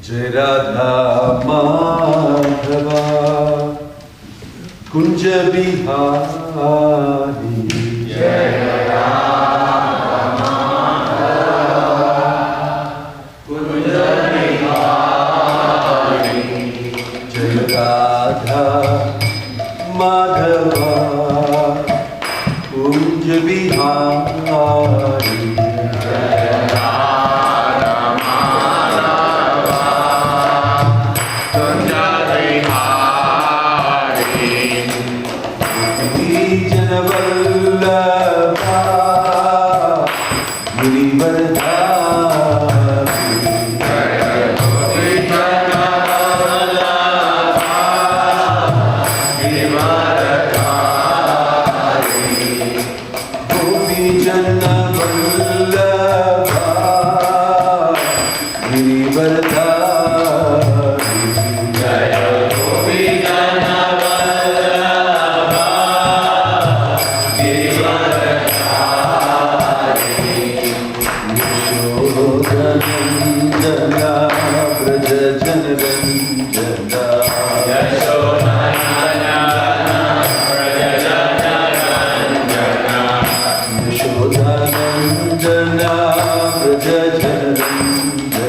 Jai Radha Madhava Kunja Bihari Jai Radha Madhava Kunja Bihari Jai Radha Madhava Kunja Bihari Jai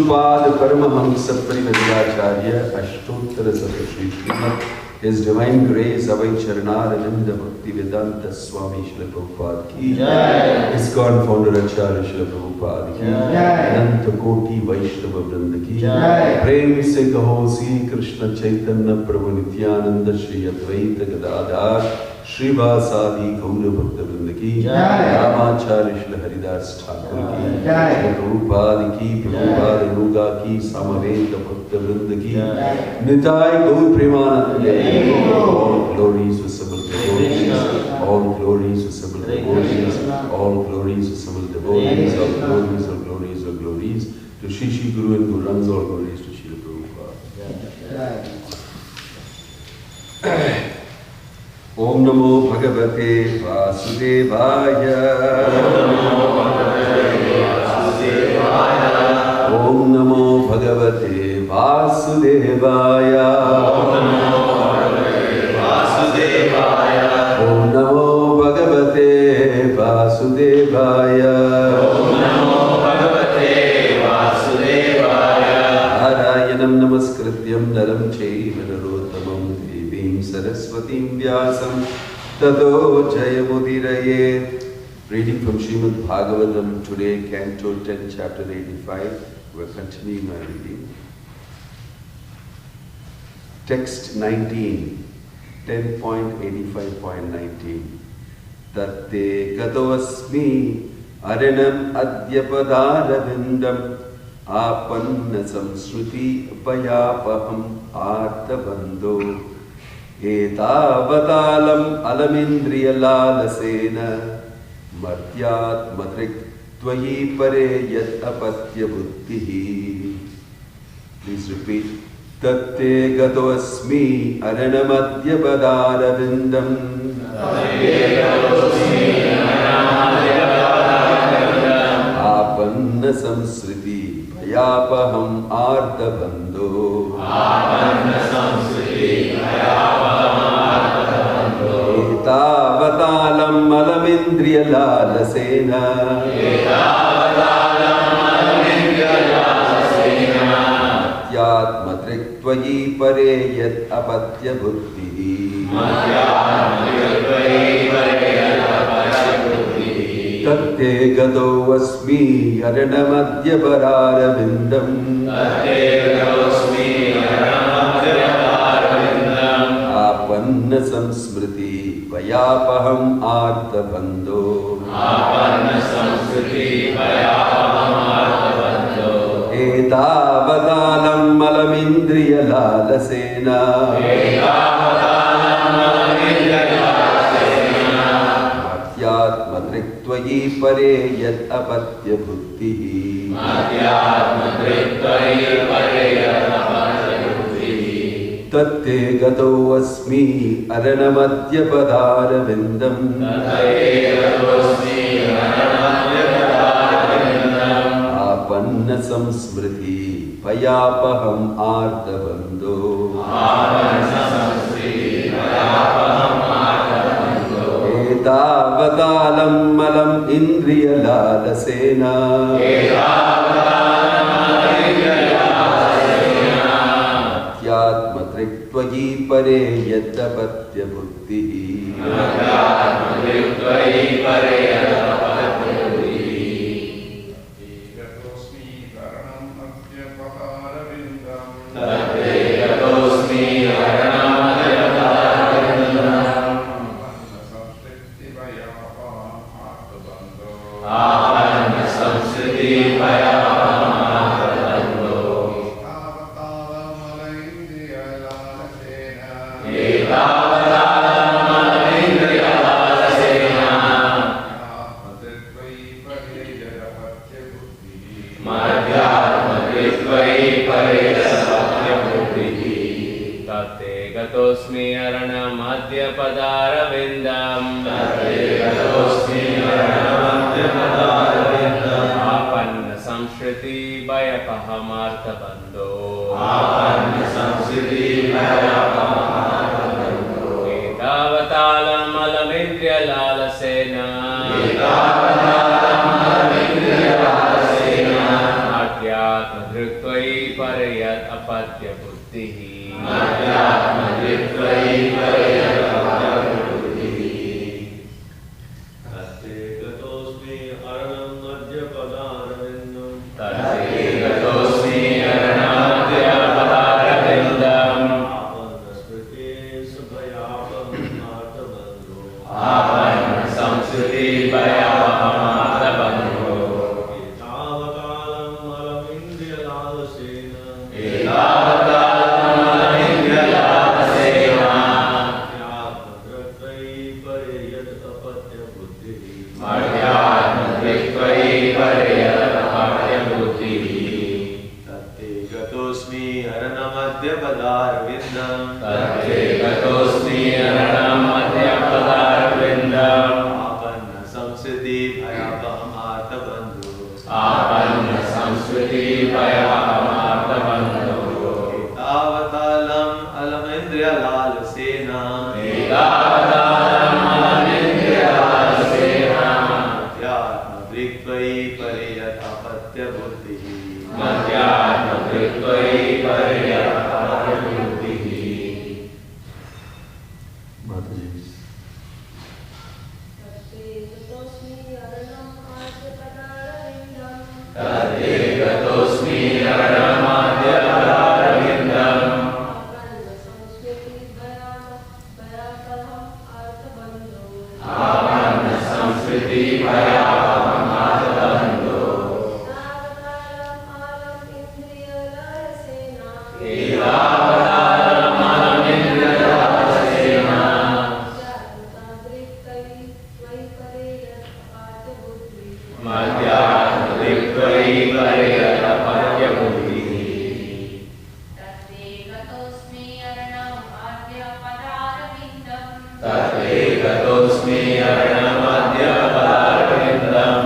Vishnupada Paramahamsa Parivadiyacharya Ashtottara Satashri Srimad His Divine Grace Avai Charanarananda Bhakti Vedanta Swami Srila Prabhupada Ki ISKCON Founder Acharya Srila Prabhupada Ki Ananta Koti Vaishnava Vrinda Ki Prem Se Kaho Sri Krishna Chaitanya Prabhu Nityananda Shri Advaita Gadadhar Srivasadi Gaura Bhakta Vrinda Ki Ramacharya Srila Haridas Thakur Ki Prabhupada Ki Prabhupada Yoga Ki Samaveta Bhakta Vrinda Ki Nitai Gaur Premanande All glories visible devotees, all glories visible devotees, all glories visible devotees, all glories, all glories, all glories to Shishi Guru and Gurans, all glories to Srila Prabhupada. Om Namo Bhagavate Vasudevaya. Om Namo Bhagavate Vasudevaya. Om Namo Bhagavate Vasudevaya. Om Namo Bhagavate Vasudevaya. Narayanam Namaskrityam Naram Chaiva Narottamam Devim Saraswatim Vyasam Tato Jayamudiraye. Reading from Srimad Bhagavatam today, Canto 10, Chapter 85. We're continuing my reading. Text 19. 10.85.19 Tatte Gadosmi Aranam Adyapadadavindam Apanna Samsruti Payapaham Arthabando Etavatalam Alamindriyaladasena Martyat Matrik Tvayi Pareyat Apatya Buddhihi. Please repeat. Tatte Gadosmi Aranamadya Padaravindam Apanna Samsriti Payapaham Arthabando Etavatalam Alamindriyaladasena Tvayi pareyat apatya buddhihi. Tatte gado asmi aranamadya pararavindam Apanna samsmriti vayapaham arthabando Etavatalam Alamindriyaladasena Matyat Madriktvayi Pareyat Apatya Buddhihi. Tatte Gato Asmi Aranamadya Padaravindam Apanna Samsmriti Payapaham Arthabando Etavatalam Malam Indriyaladasena Matyat Matriktvayi Pareyat Apatya Buddhihi. Tvai parayat apatya buddhihi. Madhyatma Tvai parayat apatya buddhihi. Tate gatosmi aranam madhya padarvindam. Tate gatosmi aranam madhya padarvindam. Apanna smriti sabhayapam artabandho. Apanna samsriti bhayapam artabandho. Etavakalam alam indriya lalasena. Etavakalam alam indriya lalasena. Madhyatma Tvai parayat apatya buddhihi. Madhyatma Tvai parayat apatya buddhihi. Tate gatosmi aranam madhya padarvindam. Tate gatosmi aranam madhya padarvindam. Apanna samsriti bhayapam artabandho. Apanna samsriti bhayapam artabandho. Etavakalam alam indriya lalasena. Etavakalam alam indriya lalasena. Madhyatma Tvai parayat apatya buddhihi. Madhyatma Tvai parayat apatya buddhihi. Mataji. Tate gatosmi aranam madhya padarvindam. Apanna samsriti bhayapam artabandho. Etavakalam alam indriya lalasena. Madhyatma Tvai parayat apatya buddhihi. Tate gatosmi aranam madhya padarvindam.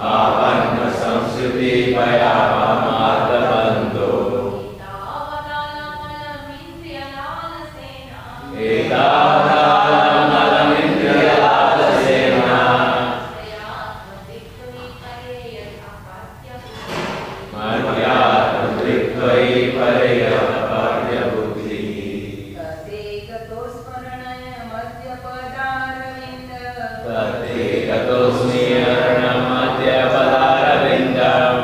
Apanna samsriti bhayapam artabandho. Etavakalam alam indriya lalasena. Madhyatma Tvai parayat apatya buddhihi. Tate gatosmi aranam madhya padarvindam.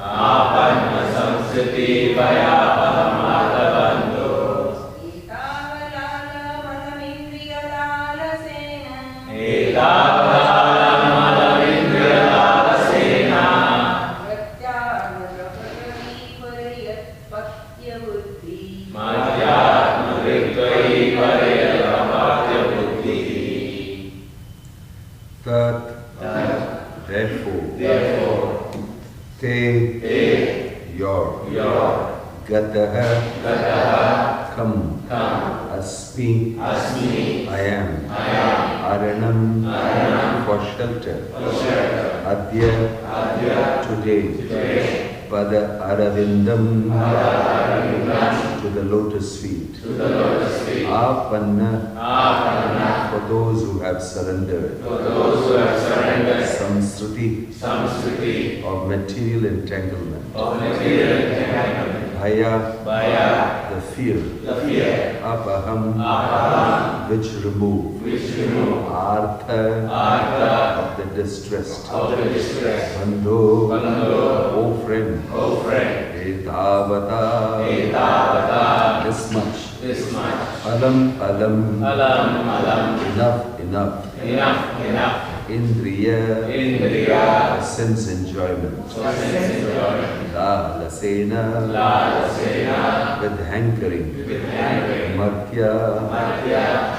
Apanna samsriti bhayapam artabandho. Etavakalam alam indriya lalasena. Madhyatma Tvai parayat apatya buddhihi. Tat. Therefore. Te. Your. Gataha. Come. Asmi. I am. Aranam. For shelter. Adya. Today. Pada Aravindam. To the lotus feet. Apanna. For those who have surrendered. Samsriti. Of material entanglement. Bhaya. The fear. Apaham. Which remove. Artha. Of the distressed. Bandho. O friend. Etavata. This much. Alam. Enough. Indriya. Sense enjoyment. Lalasena. With hankering. Martya.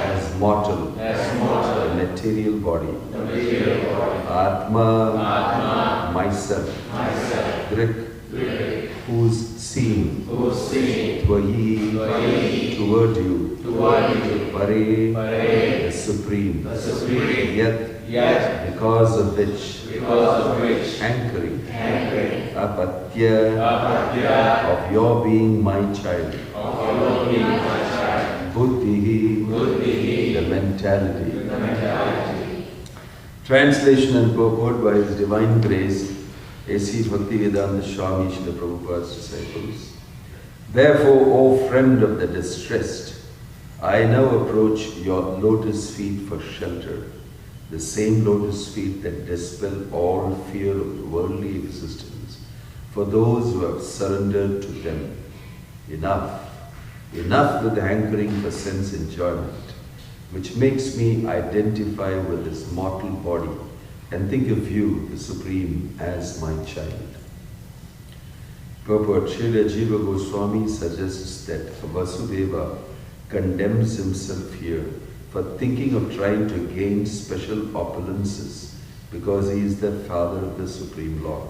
As mortal. The material body. Atma. Myself. Drik. Whose seeing. Tvayi. Toward you. Pare. The supreme. Yet. Because of which. Hankering. Apatya. Of your being my child. Buddhi, the mentality. Translation and purport by His Divine Grace, A.C. Bhaktivedanta Swami Srila Prabhupada's disciples. Therefore, O friend of the distressed, I now approach your lotus feet for shelter, the same lotus feet that dispel all fear of the worldly existence, for those who have surrendered to them. Enough with hankering for sense enjoyment, which makes me identify with this mortal body and think of you, the Supreme, as my child. Purport: Srila Jiva Goswami suggests that Vasudeva condemns himself here for thinking of trying to gain special opulences because he is the father of the Supreme Lord.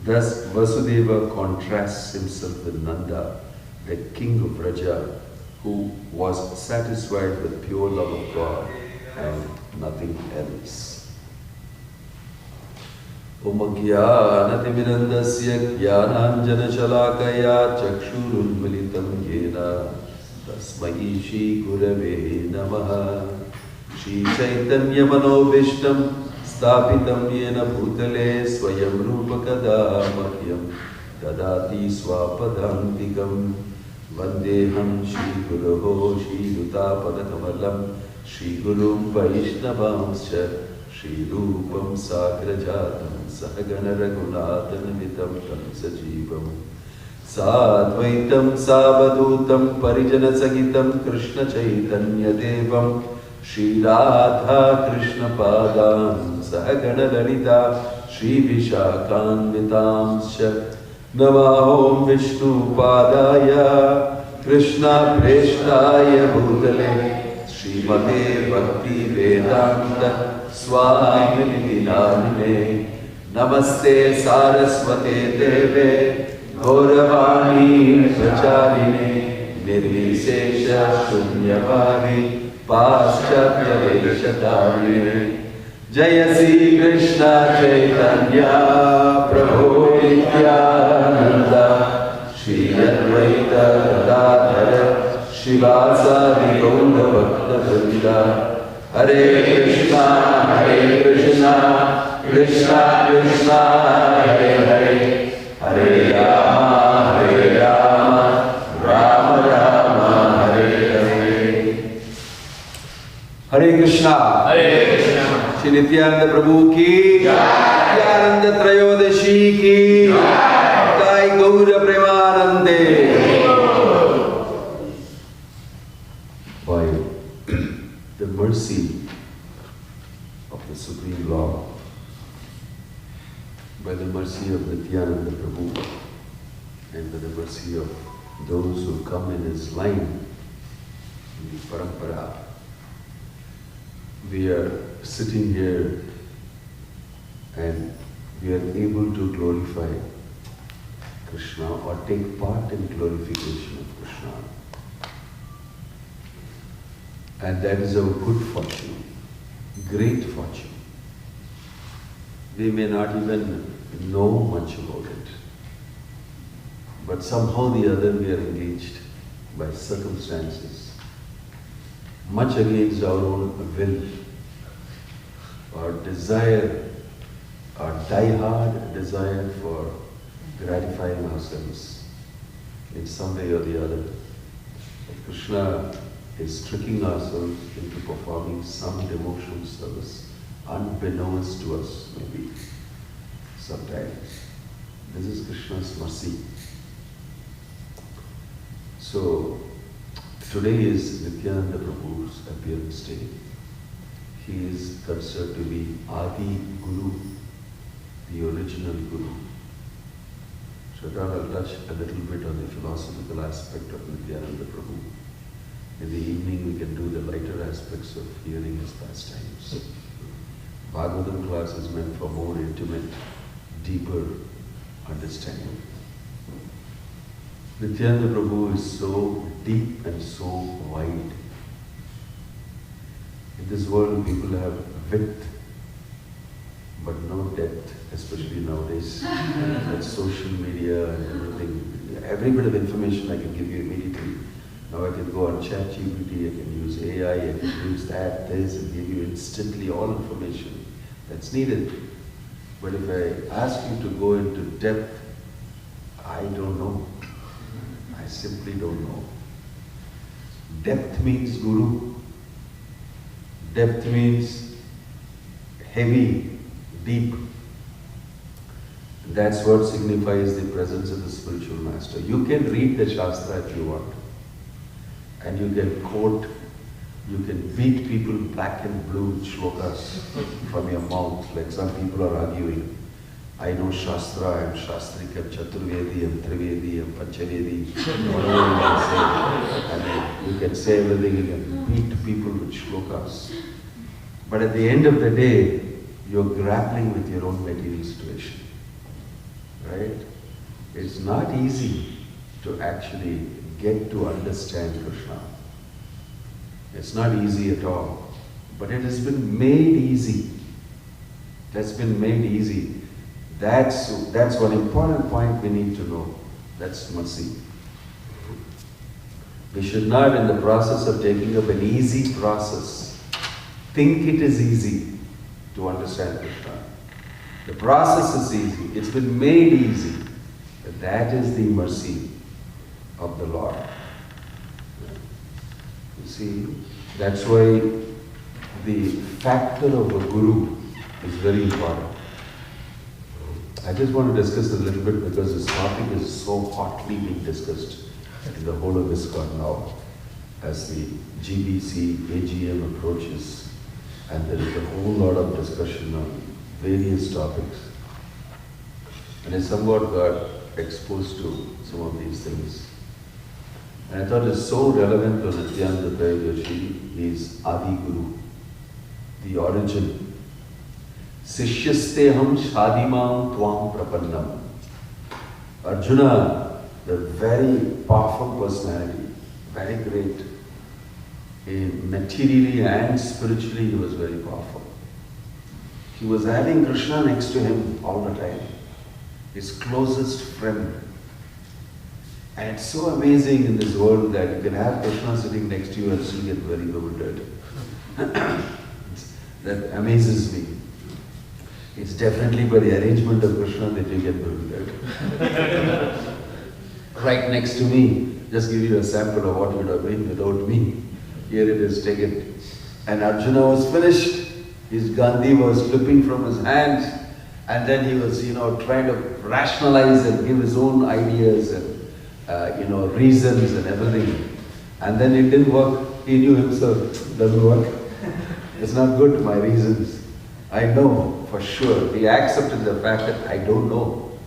Thus, Vasudeva contrasts himself with Nanda, the king of Raja, who was satisfied with pure love of God and nothing else. Om Jnanatimidandasya Jnananjana Shalakaya Chakshurunmilitam Yena Tasmai Shri Gurave Namaha Shri Chaitanya Manobishtam Stapitam Yena Bhutale Swayam Rupakada Mahyam Dadati Swapadantikam Vandeham Shri Guruho Shri Dutapadakamalam Shri Gurum Vaishnavamscha Shri Rupam Sagrajatam Sahagana Raghunathanamitam Tam Sajivam Sadvaitam Savadutam Parijana Sagitam Krishna Chaitanya Devam Shri Radha Krishna Padam Sahagana Lalita Shri Vishakhanvitamscha Namahom Vishnu Padaya Krishna Preshtaya Bhutale Srimate Bhakti Vedanta Swami Namine Namaste Saraswate Deve Gauravani Pracharine Nirvisesha Shunyavadi Paschatya Veshatarine Jaya Sri Krishna Chaitanya Prabhu Nityananda Shri Advaita Gadadhara Shivasadi Gaura Bhakta Vrinda Hare Krishna, Krishna Krishna, Hare Hare, Hare Rama, Rama Rama, Hare Hare. Hare Krishna, Shri Nityananda Prabhu ki, Nityananda Trayodashi ki, Jai Gaura Premanande. The mercy of the Supreme Lord, by the mercy of Nityananda Prabhu, and by the mercy of those who come in his line, in the parampara, we are sitting here and we are able to glorify Krishna or take part in glorification of Krishna. And that is our good fortune, great fortune. We may not even know much about it, but somehow or the other we are engaged by circumstances, much against our own will, our desire, our die-hard desire for gratifying ourselves in some way or the other. Krishna is tricking ourselves into performing some devotional service, unbeknownst to us maybe sometimes. This is Krishna's mercy. So, today is Nityananda Prabhu's appearance day. He is considered to be Adi Guru, the original Guru. So I'll touch a little bit on the philosophical aspect of Nityananda Prabhu. In the evening we can do the lighter aspects of hearing his pastimes. Bhagavatam class is meant for more intimate, deeper understanding. Nityananda Prabhu is so deep and so wide. In this world people have width, but no depth, especially nowadays. With social media and everything. Every bit of information I can give you immediately. Now I can go on ChatGPT, I can use AI, I can use that, this, and give you instantly all information that's needed. But if I ask you to go into depth, I don't know. I simply don't know. Depth means guru. Depth means heavy, deep. That's what signifies the presence of the spiritual master. You can read the Shastra if you want. And you can quote, you can beat people black and blue with shlokas from your mouth, like some people are arguing. I know Shastra, I am Shastrika, Chaturvedi, I am Trivedi, I am Panchavedi, whatever you can say. I mean, you can say everything, you can beat people with shlokas. But at the end of the day, you're grappling with your own material situation. Right? It's not easy to actually get to understand Krishna. It's not easy at all. But it has been made easy. That's been made easy. That's one important point we need to know. That's mercy. We should not, in the process of taking up an easy process, think it is easy to understand Krishna. The process is easy. It's been made easy. But that is the mercy of the Lord. You see, that's why the factor of a guru is very important. I just want to discuss a little bit because this topic is so hotly being discussed in the whole of ISKCON now as the GBC AGM approaches, and there is a whole lot of discussion on various topics. And I somewhat got exposed to some of these things. And I thought it's so relevant to Nityananda Joshi. He is Adi Guru, the origin. Sishyasteham shadimam tvam prapannam. Arjuna, the very powerful personality, very great. Materially and spiritually, he was very powerful. He was having Krishna next to him all the time, his closest friend. And it's so amazing in this world that you can have Krishna sitting next to you and still get very bewildered. That amazes me. It's definitely by the arrangement of Krishna that you get bewildered. Right next to me, just give you a sample of what would have been without me. Here it is, take it. And Arjuna was finished. His Gandhi was slipping from his hands, and then he was, trying to rationalize and give his own ideas and, reasons and everything. And then it didn't work. He knew himself, it doesn't work. It's not good, my reasons. I know for sure. He accepted the fact that I don't know.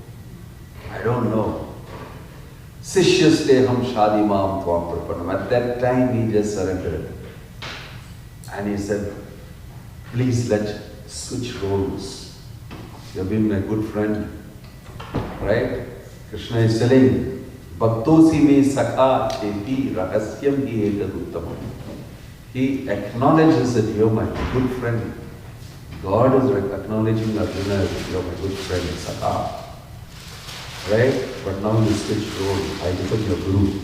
I don't know. Sishyasteham shadimam tvam prapanam. At that time he just surrendered. And he said, please let's switch roles. You have been my good friend. Right? Krishna is telling, Bhaktosi me sakha cheti rahasyam hi etad uttamam. He acknowledges that you are my good friend. God is acknowledging Arjuna as you are my good friend, sakha. Right? But now you switch role. I become your guru.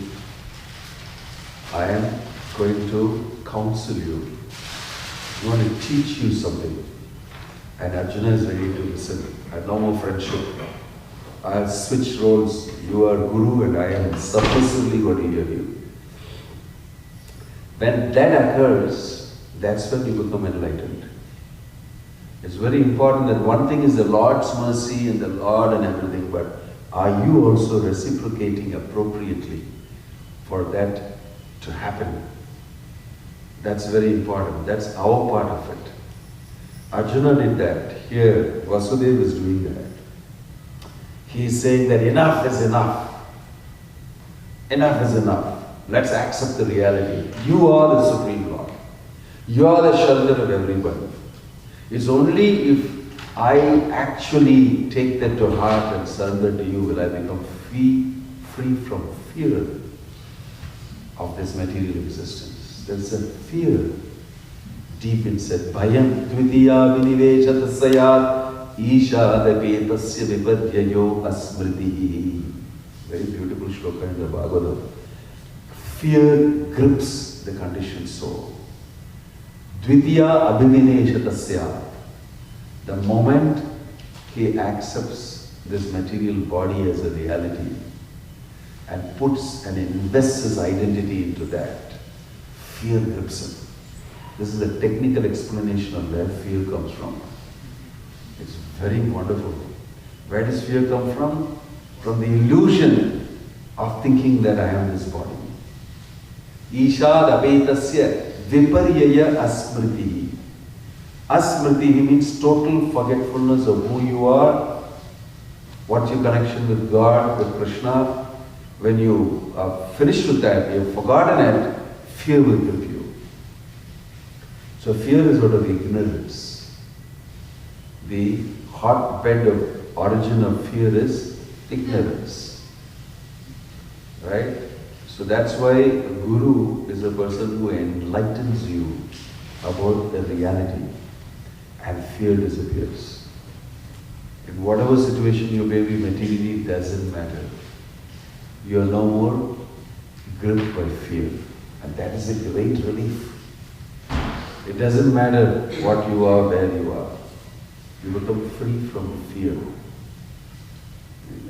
I am going to counsel you. I want to teach you something. And Arjuna is ready to listen. I have no more friendship. I'll switch roles. You are guru and I am submissively going to hear you. When that occurs, that's when you become enlightened. It's very important that one thing is the Lord's mercy and the Lord and everything, but are you also reciprocating appropriately for that to happen? That's very important. That's our part of it. Arjuna did that. Here, Vasudeva is doing that. He is saying that enough is enough. Enough is enough. Let's accept the reality. You are the Supreme Lord. You are the shelter of everybody. It's only if I actually take that to heart and surrender to you will I become free from fear of this material existence. There's a fear deep inside. Bhayam dvitiya viniveshatasayat ishadapetasya vibadhyayo asmritihi. Very beautiful shloka in the Bhagavatam. fear grips the conditioned soul. Dvitiya abhivineshatasya. The moment he accepts this material body as a reality and puts and invests his identity into that, fear grips him. This is a technical explanation of where fear comes from. It's very wonderful. Where does fear come from? From the illusion of thinking that I am this body. Ishad apetasya viparyaya asmriti. Asmriti means total forgetfulness of who you are, what's your connection with God, with Krishna. When you are finished with that, you have forgotten it, fear will grip you. So fear is out of ignorance. The hotbed of origin of fear is ignorance. Right? So that's why a guru is a person who enlightens you about the reality, and fear disappears. In whatever situation you may be materially, it doesn't matter. You are no more gripped by fear, and that is a great relief. It doesn't matter what you are, where you are. You become free from fear.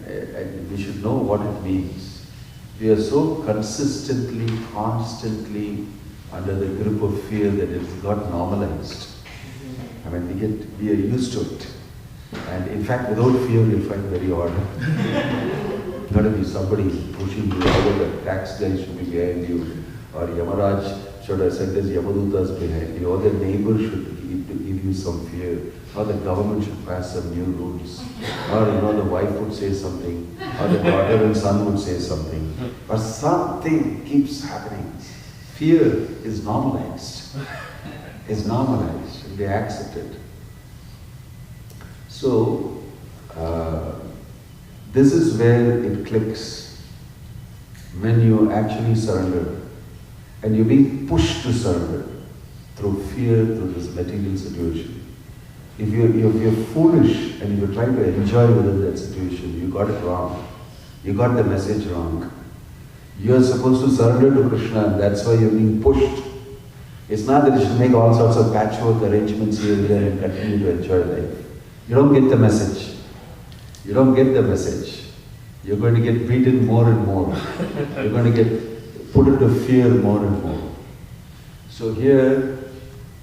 And we should know what it means. We are so consistently, constantly under the grip of fear that it's got normalized. I mean, we are used to it. And in fact, without fear, you'll find very odd. Got to be somebody pushing you, either the tax guy should be behind you, or Yamaraj should have sent his Yamadutas behind you, or the neighbor should give you some fear, or the government should pass some new rules, or the wife would say something, or the daughter and son would say something, but something keeps happening. Fear is normalized. Is normalized, and they accept it. So, this is where it clicks. When you actually surrender, and you're being pushed to surrender through fear, through this material situation. If you're foolish and you're trying to enjoy within that situation, you got it wrong. You got the message wrong. You're supposed to surrender to Krishna, and that's why you're being pushed. It's not that you should make all sorts of patchwork arrangements here and there and continue to enjoy life. You don't get the message. You don't get the message. You're going to get beaten more and more. You're going to get put into fear more and more. So here,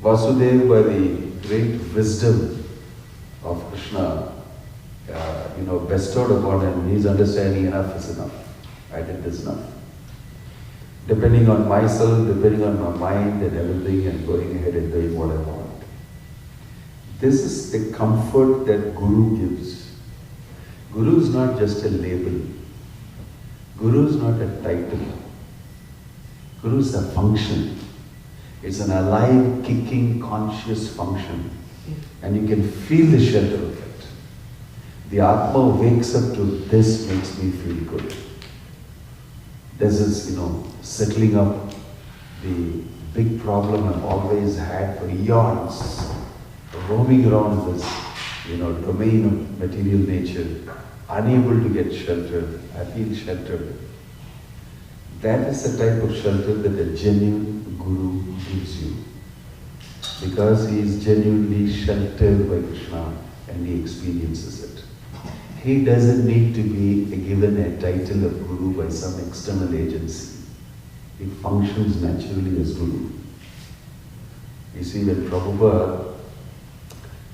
Vasudeva, by the great wisdom of Krishna, bestowed upon him, he's understanding enough is enough. I did this enough. Depending on myself, depending on my mind and everything, and going ahead and doing what I want. This is the comfort that Guru gives. Guru is not just a label. Guru is not a title. Guru is a function. It's an alive, kicking, conscious function. And you can feel the shelter of it. The Atma wakes up to this, makes me feel good. This is, settling up the big problem I've always had for eons, roaming around this, domain of material nature, unable to get shelter. I feel sheltered. That is the type of shelter that a genuine Guru gives you. Because he is genuinely sheltered by Krishna and he experiences it. He doesn't need to be given a title of Guru by some external agency. He functions naturally as Guru. You see, when Prabhupada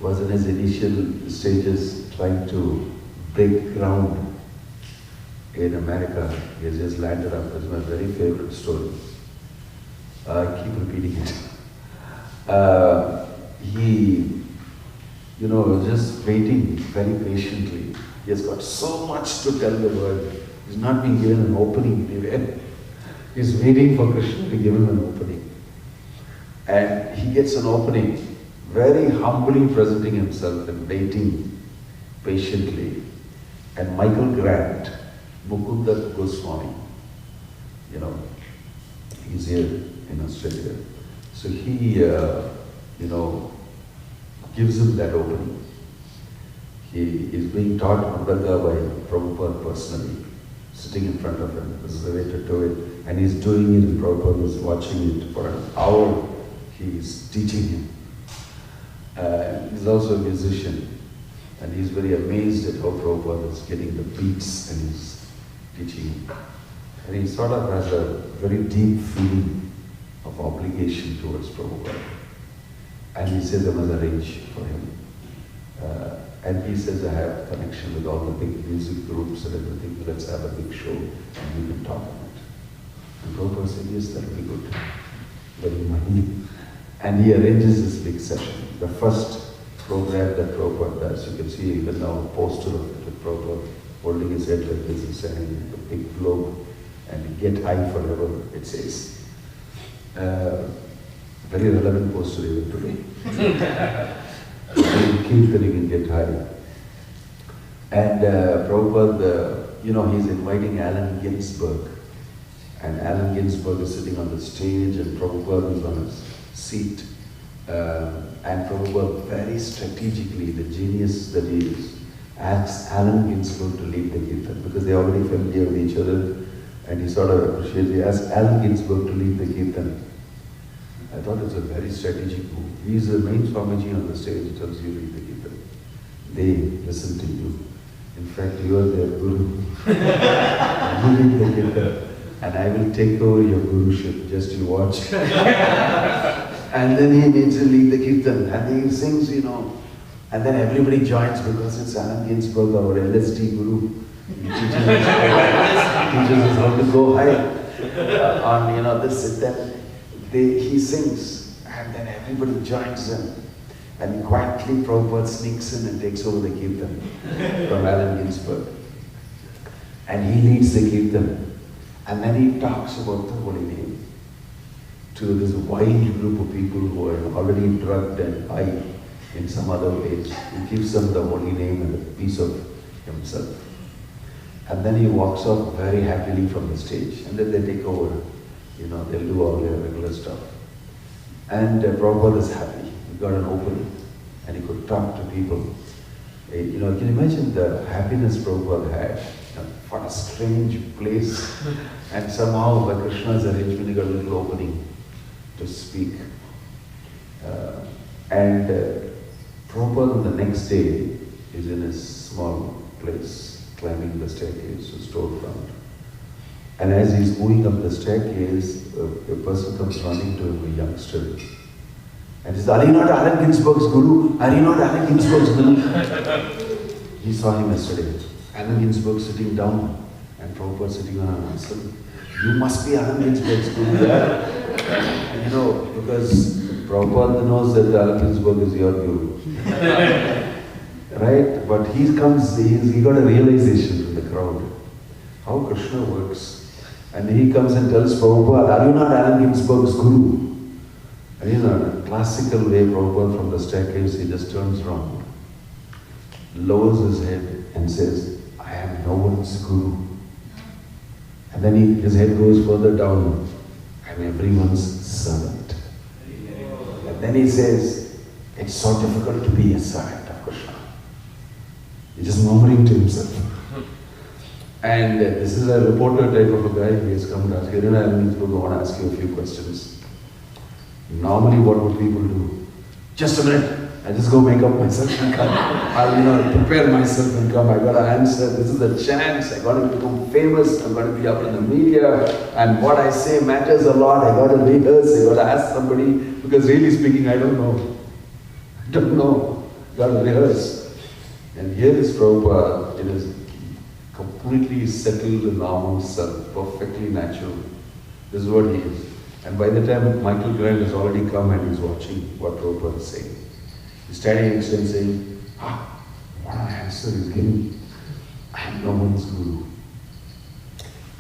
was in his initial stages trying to break ground in America, he has just landed up. It's my very favorite story. I keep repeating it. He, was just waiting very patiently. He has got so much to tell the world. He's not being given an opening anywhere. He's waiting for Krishna to give him an opening. And he gets an opening, very humbly presenting himself and waiting patiently. And Michael Grant, Mukunda Goswami, he's here in Australia. So he, gives him that opening. He is being taught Mranga by Prabhupada personally, sitting in front of him. This is the way to do it. and he's doing it, and Prabhupada is watching it for an hour. He's teaching him. He's also a musician, and he's very amazed at how Prabhupada is getting the beats and he's teaching him. And he sort of has a very deep feeling of obligation towards Prabhupada. And he says, I must arrange for him. And he says, I have connection with all the big music groups and everything, let's have a big show and we can talk on it. And Prabhupada said, yes, that will be good. Very money. And he arranges this big session. The first program that Prabhupada does, you can see even now a poster of it with Prabhupada holding his head like this and saying, a big globe, and get high forever, it says. Very relevant poster even today. Kirtani can get high. And Prabhupada, he's inviting Allen Ginsberg. And Allen Ginsberg is sitting on the stage and Prabhupada is on his seat. And Prabhupada very strategically, the genius that he is, asks Allen Ginsberg to lead the Kirtan because they're already familiar with each other. And he sort of appreciates, he asks Allen Ginsberg to lead the Kirtan. I thought it's a very strategic move. He's the main Swamiji on the stage, he tells you lead the Kirtan. They listen to you. In fact, you are their Guru. You lead the Kirtan. And I will take over your Guruship, just you watch. And then he needs to lead the Kirtan. And he sings, And then everybody joins because it's Allen Ginsberg, our LSD Guru. He teaches us how to go high on, this and that. He sings, and then everybody joins him. And quietly Prabhupada sneaks in and takes over the Kirtan from Allen Ginsberg. And he leads the Kirtan. And then he talks about the holy name to this wild group of people who are already drugged and high in some other ways. He gives them the holy name and a piece of himself. And then he walks off very happily from the stage. And then they take over. They'll do all their regular stuff. And Prabhupada is happy. He got an opening and he could talk to people. Can you imagine the happiness Prabhupada had? What a strange place. And somehow by Krishna's arrangement he got a little opening to speak. And Prabhupada on the next day is in a small place, climbing the staircase to storefront. And as he's moving up the staircase, a person comes running to him, a youngster. And he says, are you not Allen Ginsberg's Guru? Are you not Allen Ginsberg's Guru? He saw him yesterday. Allen Ginsberg sitting down and Prabhupada sitting on an asana. You must be Allen Ginsberg's Guru, yeah? And because Prabhupada knows that Allen Ginsberg is your Guru. Right? But he got a realization from the crowd. How Krishna works. And he comes and tells Prabhupada, are you not Allen Ginsberg's Guru? And in a classical way, Prabhupada from the staircase, he just turns around, lowers his head and says, I am no one's Guru. And then his head goes further down, I'm everyone's servant. And then he says, it's so difficult to be a servant of Krishna. He's just murmuring to himself. And this is a reporter type of a guy who has come to ask, I want to ask you a few questions. Normally what would people do? Just a minute, I just go make up myself and come. I'll prepare myself and come. I got to answer, this is the chance, I got to become famous, I'm going to be up in the media, and what I say matters a lot, I got to rehearse, I got to ask somebody, because really speaking, I don't know. Got to rehearse. And here is Prabhupada, it is completely settled, normal self, perfectly natural. This is what he is. And by the time Michael Grant has already come and he's watching what Prabhupada is saying, he's standing next to him saying, what an answer he's giving. I am no one's Guru.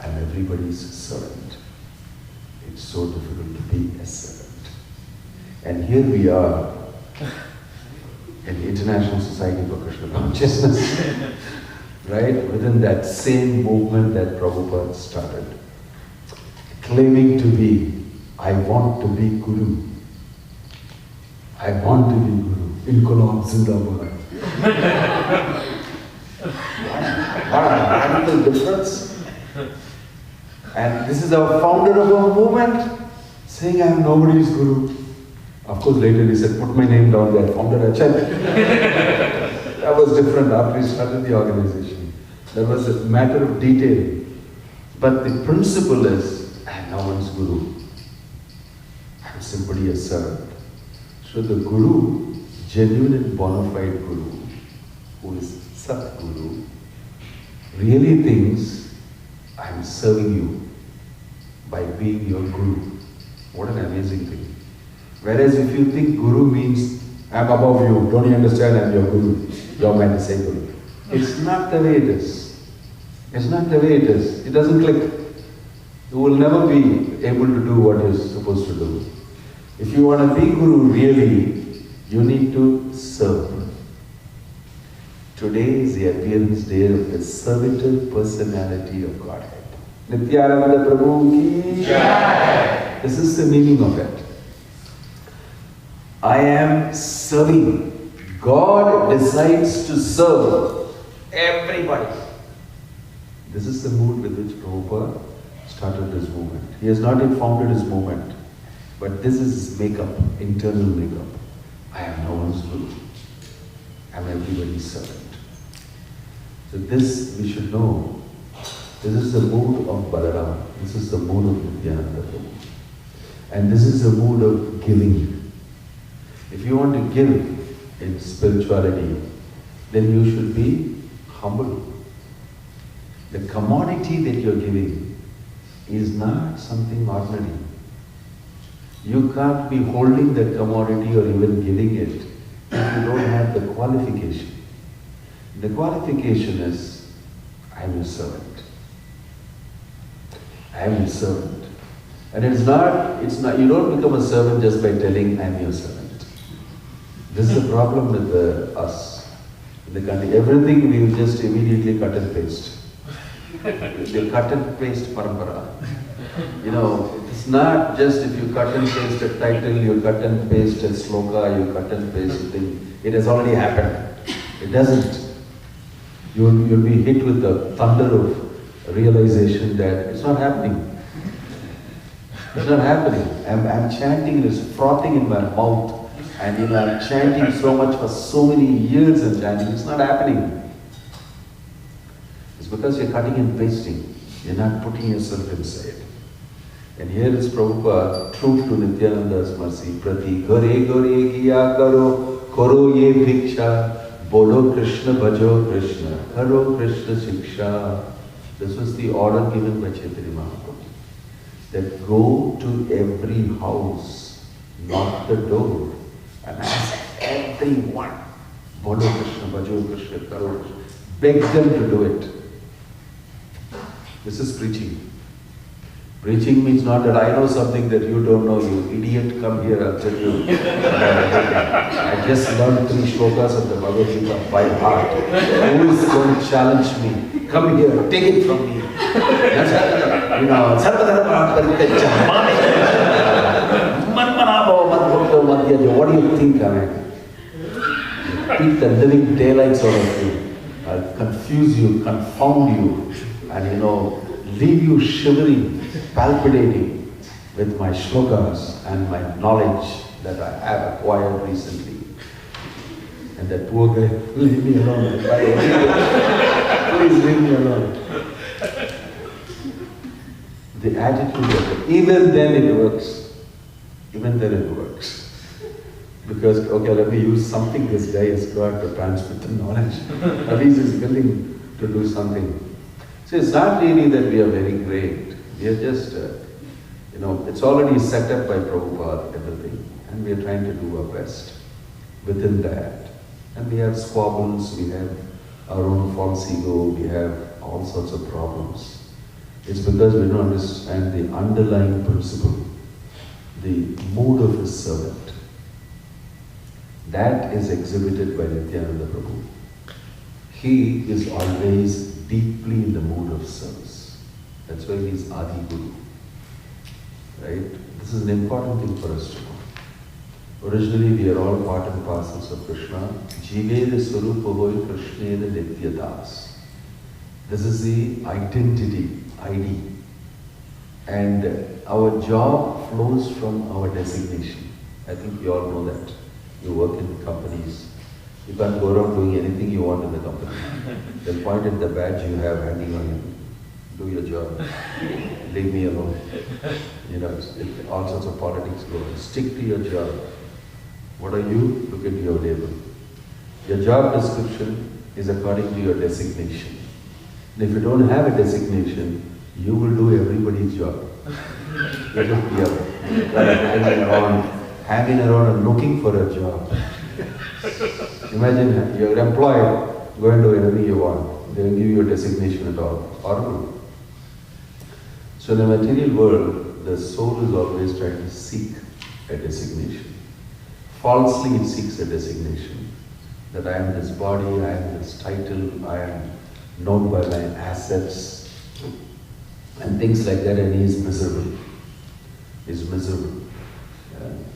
I am everybody's servant. It's so difficult to be a servant. And here we are in the International Society for Krishna Consciousness. Right? Within that same movement that Prabhupada started. Claiming to be, I want to be Guru. I want to be Guru. Incolon Zindabad. What a radical difference. And this is our founder of our movement saying, I am nobody's guru. Of course, later he said, put my name down there, founder Acharya. That was different after he started the organization. That was a matter of detail. But the principle is, I am no one's guru. I am simply a servant. So the guru, genuine and bona fide guru, who is Satguru, really thinks, I am serving you by being your guru. What an amazing thing. Whereas if you think guru means, I am above you, don't you understand, I am your guru, you are my disciple. It's not the way it is. It's not the way it is. It doesn't click. You will never be able to do what you're supposed to do. If you want to be guru really, you need to serve. Today is the appearance day of the servitor personality of Godhead. Nityananda Prabhu ki Jai. This is the meaning of it. I am serving. God decides to serve everybody. This is the mood with which Prabhupada started his movement. He has not yet founded his movement, but this is his makeup, internal makeup. I am no one's guru. I am everybody's servant. So this we should know. This is the mood of Balaram. This is the mood of Nityananda Prabhu. And this is the mood of giving. If you want to give in spirituality, then you should be humble. The commodity that you're giving is not something ordinary. You can't be holding that commodity or even giving it if you don't have the qualification. The qualification is, I am your servant. I am your servant. And it's not, you don't become a servant just by telling, I am your servant. This is the problem with us in the country. Everything we just immediately cut and paste. The cut and paste parampara. You know, it's not just if you cut and paste a title, you cut and paste a sloka, you cut and paste a thing. It has already happened. It doesn't. You'll be hit with the thunder of realization that it's not happening. It's not happening. I'm chanting, it's frothing in my mouth. And I'm chanting so much for so many years and chanting, it's not happening. It's because you're cutting and pasting. You're not putting yourself inside. And here is Prabhupada, true to Nityananda's mercy. Prati gore gore kiya karo ye bhiksha, bolo Krishna bhajo Krishna, karo Krishna shiksha. This was the order given by Chaitanya Mahaprabhu. That go to every house, knock the door, and ask everyone, bolo Krishna bhajo Krishna, karo Krishna. Beg them to do it. This is preaching. Preaching means not that I know something that you don't know, you idiot, come here, I'll tell you. I just learned 3 shlokas of the Bhagavad Gita by heart. Who is going to challenge me? Come here, take it from me. You know, what do you think, I mean? Beat the living daylights out of you. I'll confuse you, confound you, and leave you shivering, palpitating with my shlokas and my knowledge that I have acquired recently. And that poor guy, leave me alone. Please leave me alone. The attitude of it, even then it works. Even then it works. Because, okay, let me use something this guy has got to transmit the knowledge. At least he's willing to do something. So it's not really that we are very great. We are just, it's already set up by Prabhupada, everything. And we are trying to do our best within that. And we have squabbles, we have our own false ego, we have all sorts of problems. It's because we don't understand the underlying principle, the mood of his servant. That is exhibited by Nityananda Prabhu. He is always deeply in the mood of service. That's why he is Adi Guru. Right? This is an important thing for us to know. Originally, we are all part and parcels of Krishna. Jiveda Swarupa Hoy Krishneda Nityadas. This is the identity, ID. And our job flows from our designation. I think you all know that. You work in companies. You can't go around doing anything you want in the company. They'll point at the badge you have hanging on you. Do your job. Leave me alone. You know, all sorts of politics go on. Stick to your job. What are you? Look at your label. Your job description is according to your designation. And if you don't have a designation, you will do everybody's job. You will be hanging around and looking for a job. Imagine you're employed, go and do anything you want. They don't give you a designation at all. Horrible. So in the material world, the soul is always trying to seek a designation. Falsely it seeks a designation. That I am this body, I am this title, I am known by my assets, and things like that, and he is miserable. He is miserable.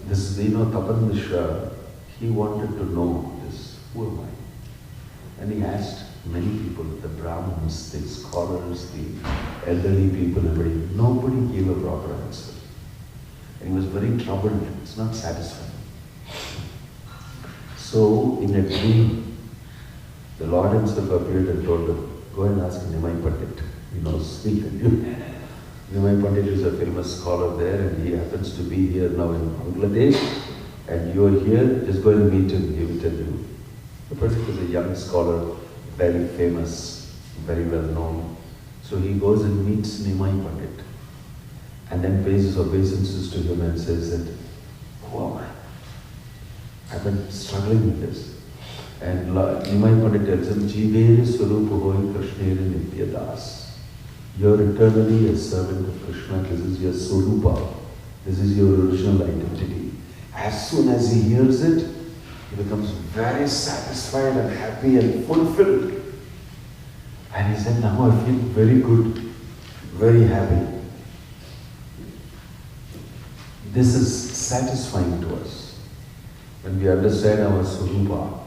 This is, Tapan Mishra, he wanted to know this, who am I? And he asked many people, the Brahmins, the scholars, the elderly people, everybody. Nobody gave a proper answer. And he was very troubled, it's not satisfying. So, in a dream, the Lord himself appeared and told him, go and ask Nimai Pandit. He knows speak with you. Nimai Pandit is a famous scholar there, and he happens to be here now in Bangladesh. And you are here, just go and meet him, he will tell you. The person is a young scholar, very famous, very well known. So he goes and meets Nimai Pandit, and then pays his obeisances to him and says that, who am I? I've been struggling with this. And Nimai Pandit tells him, Jivere Swarupa Hoi Krishnere Nityadas. You're eternally a servant of Krishna. This is your Swarupa. This is your original identity. As soon as he hears it, he becomes very satisfied and happy and fulfilled. And he said, now I feel very good, very happy. This is satisfying to us when we understand our Swarupa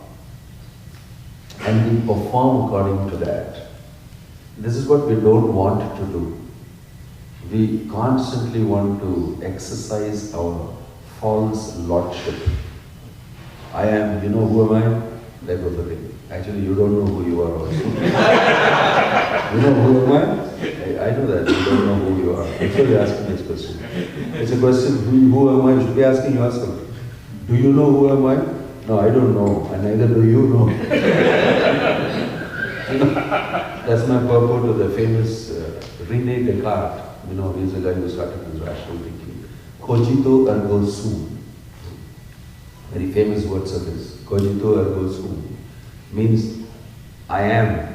and we perform according to that. This is what we don't want to do. We constantly want to exercise our false lordship. I am, you know who am I? That was the thing. Actually, you don't know who you are also. You know who am I? I know that. You don't know who you are. That's why you're asking this question. It's a question, who am I? You should be asking yourself. Do you know who am I? No, I don't know. And neither do you know. You know, that's my purport to the famous René Descartes. You know, he's a guy who started his rational thinking. Cogito ergo sum. Very famous words of his. Cogito ergo sum. Means, I am,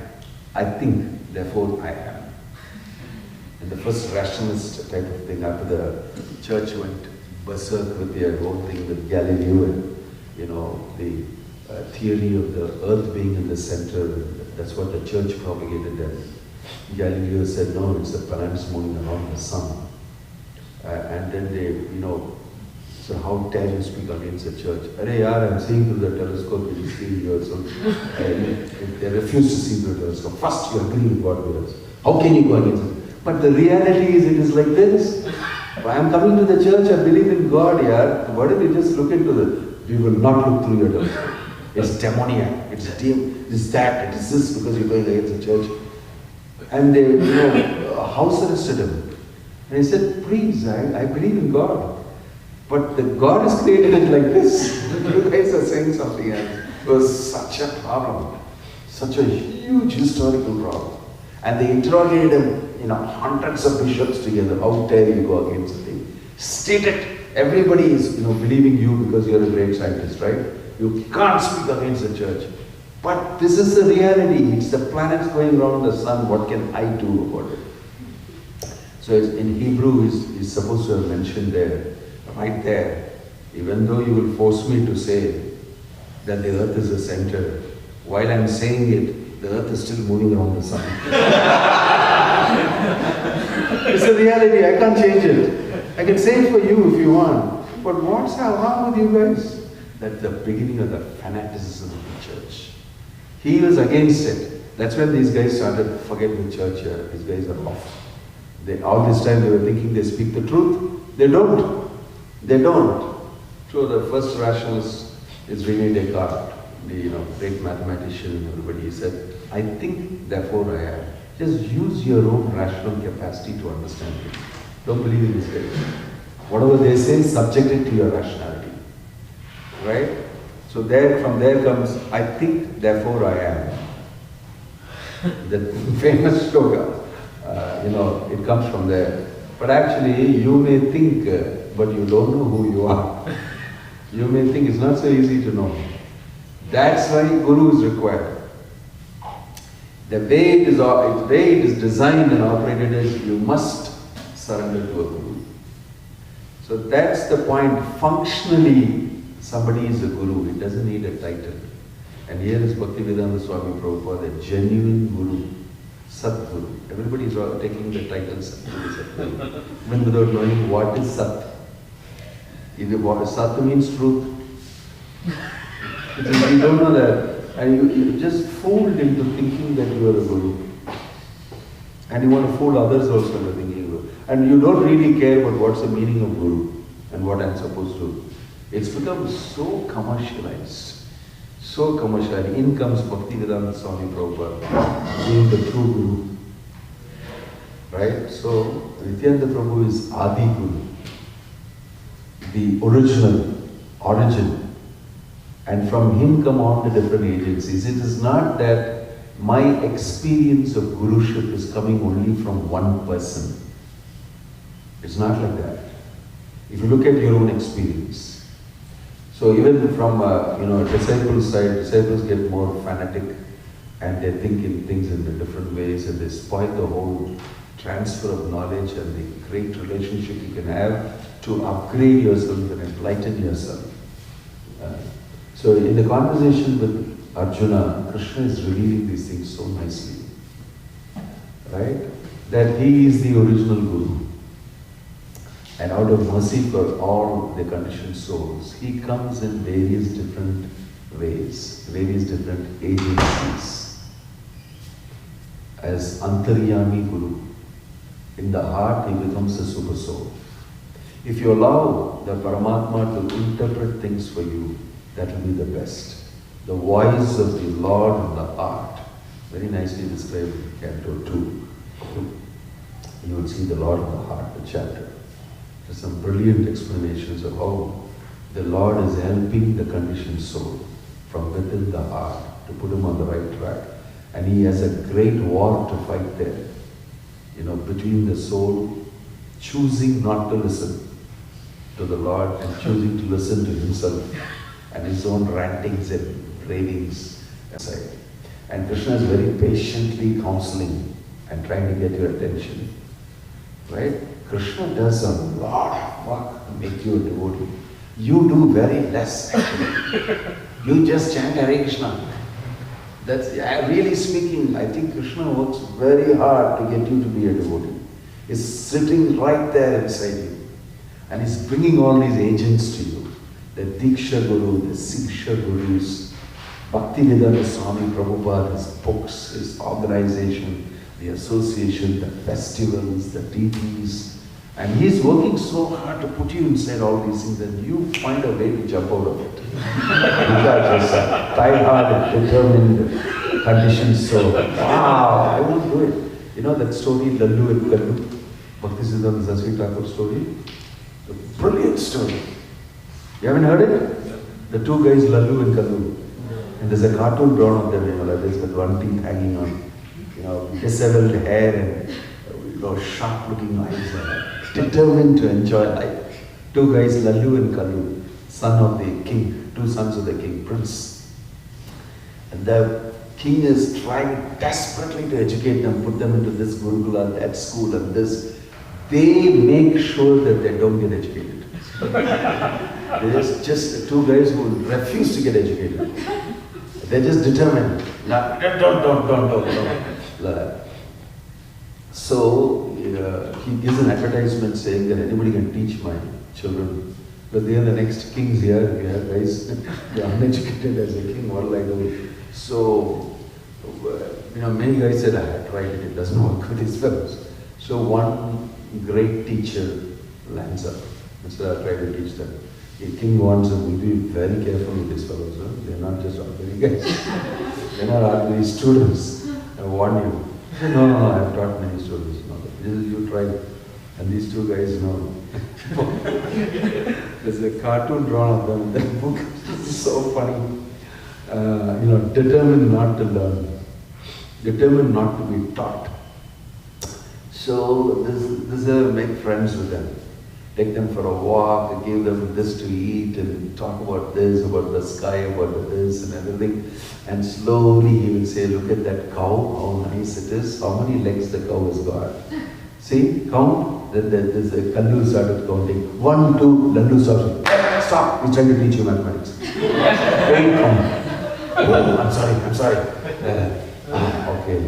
I think, therefore I am. And the first rationalist type of thing, after the church went berserk with their whole thing with Galileo and, you know, the theory of the earth being in the center, that's what the church propagated then. Galileo said, no, it's the planets moving around the sun. And then they, you know, so how dare you speak against the church? Arey yaar, I'm seeing through the telescope, you see yourself. They refuse to see through the telescope. First you agree with what we are. How can you go against it? But the reality is, it is like this. I am coming to the church, I believe in God, yaar. Why don't you just look into the, you will not look through your telescope. It's demoniac, it's dim, it's that, it's this, because you're going against the church. And they, you know, house arrested him. And he said, please, I believe in God. But the God has created it like this. You guys are saying something else. It was such a problem. Such a huge historical problem. And they interrogated him, you know, hundreds of bishops together. How dare you go against the thing? State it. Everybody is, you know, believing you because you're a great scientist, right? You can't speak against the church. But this is the reality. It's the planets going around the sun. What can I do about it? So it's, in Hebrew, is supposed to have mentioned there, right there, even though you will force me to say that the earth is the center, while I'm saying it, the earth is still moving around the sun. It's a reality, I can't change it. I can say it for you if you want. But what's wrong with you guys? That's the beginning of the fanaticism of the church. He was against it. That's when these guys started, forget the church here, these guys are off. All this time they were thinking they speak the truth. They don't. They don't. So the first rationalist is René Descartes, the great mathematician and everybody. He said, I think, therefore I am. Just use your own rational capacity to understand it. Don't believe in this guy. Whatever they say, subject it to your rationality. Right? So from there comes, I think, therefore I am. The famous slogan, it comes from there. But actually, you may think, but you don't know who you are. You may think it's not so easy to know. That's why Guru is required. The way it is designed and operated is you must surrender to a Guru. So that's the point. Functionally, somebody is a Guru. It doesn't need a title. And here is Bhaktivedanta Swami Prabhupada, a genuine Guru, Satguru. Everybody is taking the title Satguru, even without knowing what is Sat. Sat means truth. You don't know that. And you just fooled into thinking that you are a Guru. And you want to fool others also into thinking Guru. And you don't really care about what's the meaning of Guru and what I'm supposed to do. It's become so commercialized. So commercial. In comes Bhaktivedanta Swami Prabhupada, being the true Guru. Right? So, Nityananda Prabhu is Adi Guru, the original, origin. And from him come on the different agencies. It is not that my experience of Guruship is coming only from one person. It's not like that. If you look at your own experience. So even from disciples' side, disciples get more fanatic and they think in things in different ways and they spoil the whole transfer of knowledge and the great relationship you can have to upgrade yourself and enlighten yourself. So in the conversation with Arjuna, Krishna is revealing these things so nicely, right? That he is the original Guru. And out of mercy for all the conditioned souls, he comes in various different ways, various different agencies. As Antaryami Guru, in the heart he becomes a super soul. If you allow the Paramatma to interpret things for you, that will be the best. The voice of the Lord in the heart, very nicely described in Canto 2. You will see the Lord in the heart, the chapter. There's some brilliant explanations of how the Lord is helping the conditioned soul from within the heart to put him on the right track. And he has a great war to fight there, between the soul choosing not to listen to the Lord and choosing to listen to himself and his own rantings and ravings aside. And Krishna is very patiently counseling and trying to get your attention. Right? Krishna does a lot of work to make you a devotee. You do very less actually. You just chant Hare Krishna. That's really speaking, I think Krishna works very hard to get you to be a devotee. He's sitting right there inside you. And he's bringing all these agents to you. The Diksha Guru, the Siksha Gurus, Bhaktivedanta Swami Prabhupada, his books, his organization, the association, the festivals, the deities. And he's working so hard to put you inside all these things and you find a way to jump out of it. Because it's tie-hard, determined, conditioned soul. Wow, I won't do it. You know that story, Lallu and Kallu? Bhaktisiddhanta Saraswati Thakur story? A brilliant story. You haven't heard it? The two guys, Lallu and Kallu. And there's a cartoon drawn of them, there's that one teeth hanging on, disheveled hair and sharp looking eyes, determined to enjoy life. Two guys, Lallu and Kallu, son of the king, two sons of the king, prince. And the king is trying desperately to educate them, put them into this Gurukula, that school and this. They make sure that they don't get educated. There's just two guys who refuse to get educated. They're just determined. Don't. So he gives an advertisement saying that anybody can teach my children. But they are the next kings here. We have guys, they're uneducated as a king. What will I do? So, many guys said, I had tried it. It doesn't work with these fellows. So one great teacher lands up. Instead I try to teach them. The king wants them to be very careful with these fellows. Huh? They're not just ordinary guys. They're not ordinary students. I warn you. No, I've taught many students. No, you try. And these two guys know. There's a cartoon drawn of them in that book. It's so funny. Determined not to learn. Determined not to be taught. So this make friends with them. Take them for a walk, give them this to eat and talk about this, about the sky, about this and everything. And slowly he will say, look at that cow, how nice it is. How many legs the cow has got? See, count. Then there's a Kallu started counting. 1, 2, Lallu started. Stop, he's trying to teach you mathematics. Don't count. Oh, I'm sorry. Okay.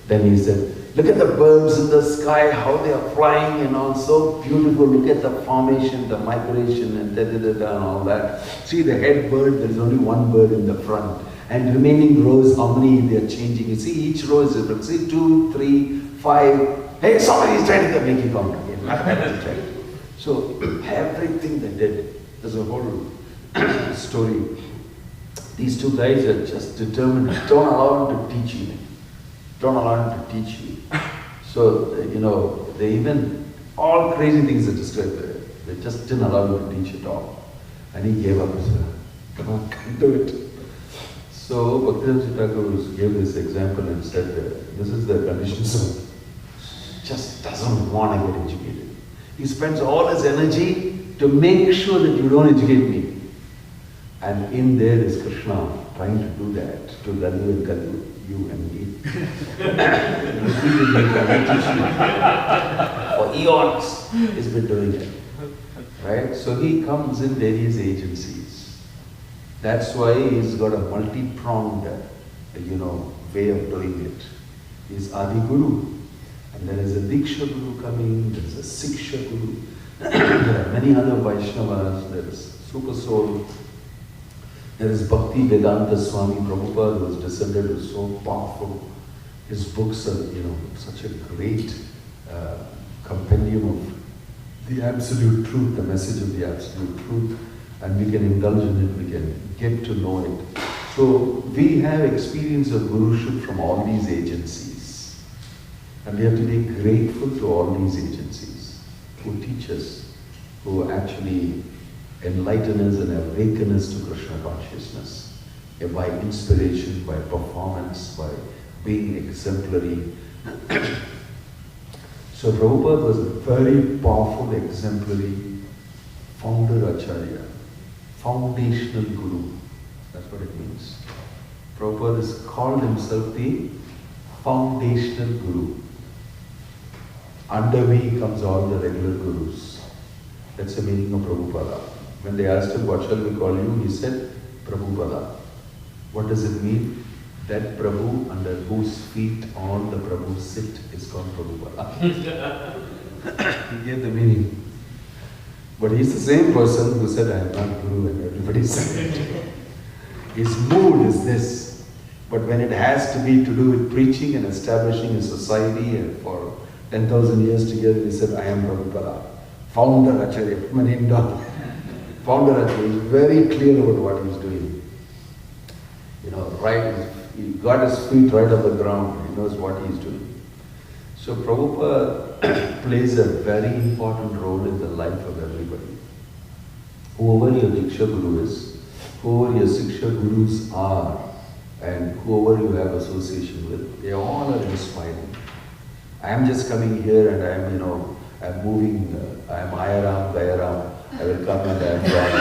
Then he said, look at the birds in the sky, how they are flying and all, so beautiful. Look at the formation, the migration and and all that. See the head bird, there is only one bird in the front. And remaining rows, how many they are changing. You see, each row is different. See, 2, 3, 5. Hey, somebody is trying to make you count again. So everything they did, there's a whole story. These two guys are just determined. Don't allow him to teach you. Don't allow him to teach you. So, they even, all crazy things are described there. They just didn't allow him to teach at all. And he gave up. He said, come on, come do it. So, Bhakti Thakur gave this example and said, this is the condition zone. Just doesn't want to get educated. He spends all his energy to make sure that you don't educate me. And in there is Krishna trying to do that to Lallu and Kallu. You and me. For eons, he's been doing it. Right? So he comes in various agencies. That's why he's got a multi-pronged, way of doing it. He's Adi Guru. And there is a Diksha Guru coming, there is a Siksha Guru. There are many other Vaishnavas, there is Super Soul. There is Bhakti Vedanta Swami Prabhupada, who is descended, who is so powerful. His books are, such a great compendium of the absolute truth, the message of the absolute truth, and we can indulge in it, we can get to know it. So we have experience of Guruship from all these agencies, and we have to be grateful to all these agencies who teach us, who actually enlighten us and awaken us to Krishna consciousness by inspiration, by performance, by being exemplary. So Prabhupada was a very powerful, exemplary founder Acharya, foundational Guru. That's what it means. Prabhupada has called himself the foundational Guru. Under me comes all the regular Gurus. That's the meaning of Prabhupada. When they asked him, what shall we call you? He said, Prabhupada. What does it mean? That Prabhu under whose feet all the Prabhus sit is called Prabhupada. He gave the meaning. But he's the same person who said, I am not Guru, and everybody said it. His mood is this. But when it has to be to do with preaching and establishing a society, and for 10,000 years together, he said, I am Prabhupada. Founder Acharya, put my name down. Founder Acharya is very clear about what he's doing. He got his feet right off the ground. He knows what he's doing. So Prabhupada plays a very important role in the life of everybody. Whoever your Diksha Guru is, whoever your Siksha Gurus are, and whoever you have association with, they all are inspiring. I am just coming here and I'm moving, I am Ayaram, Gayaram, I will come and I am gone.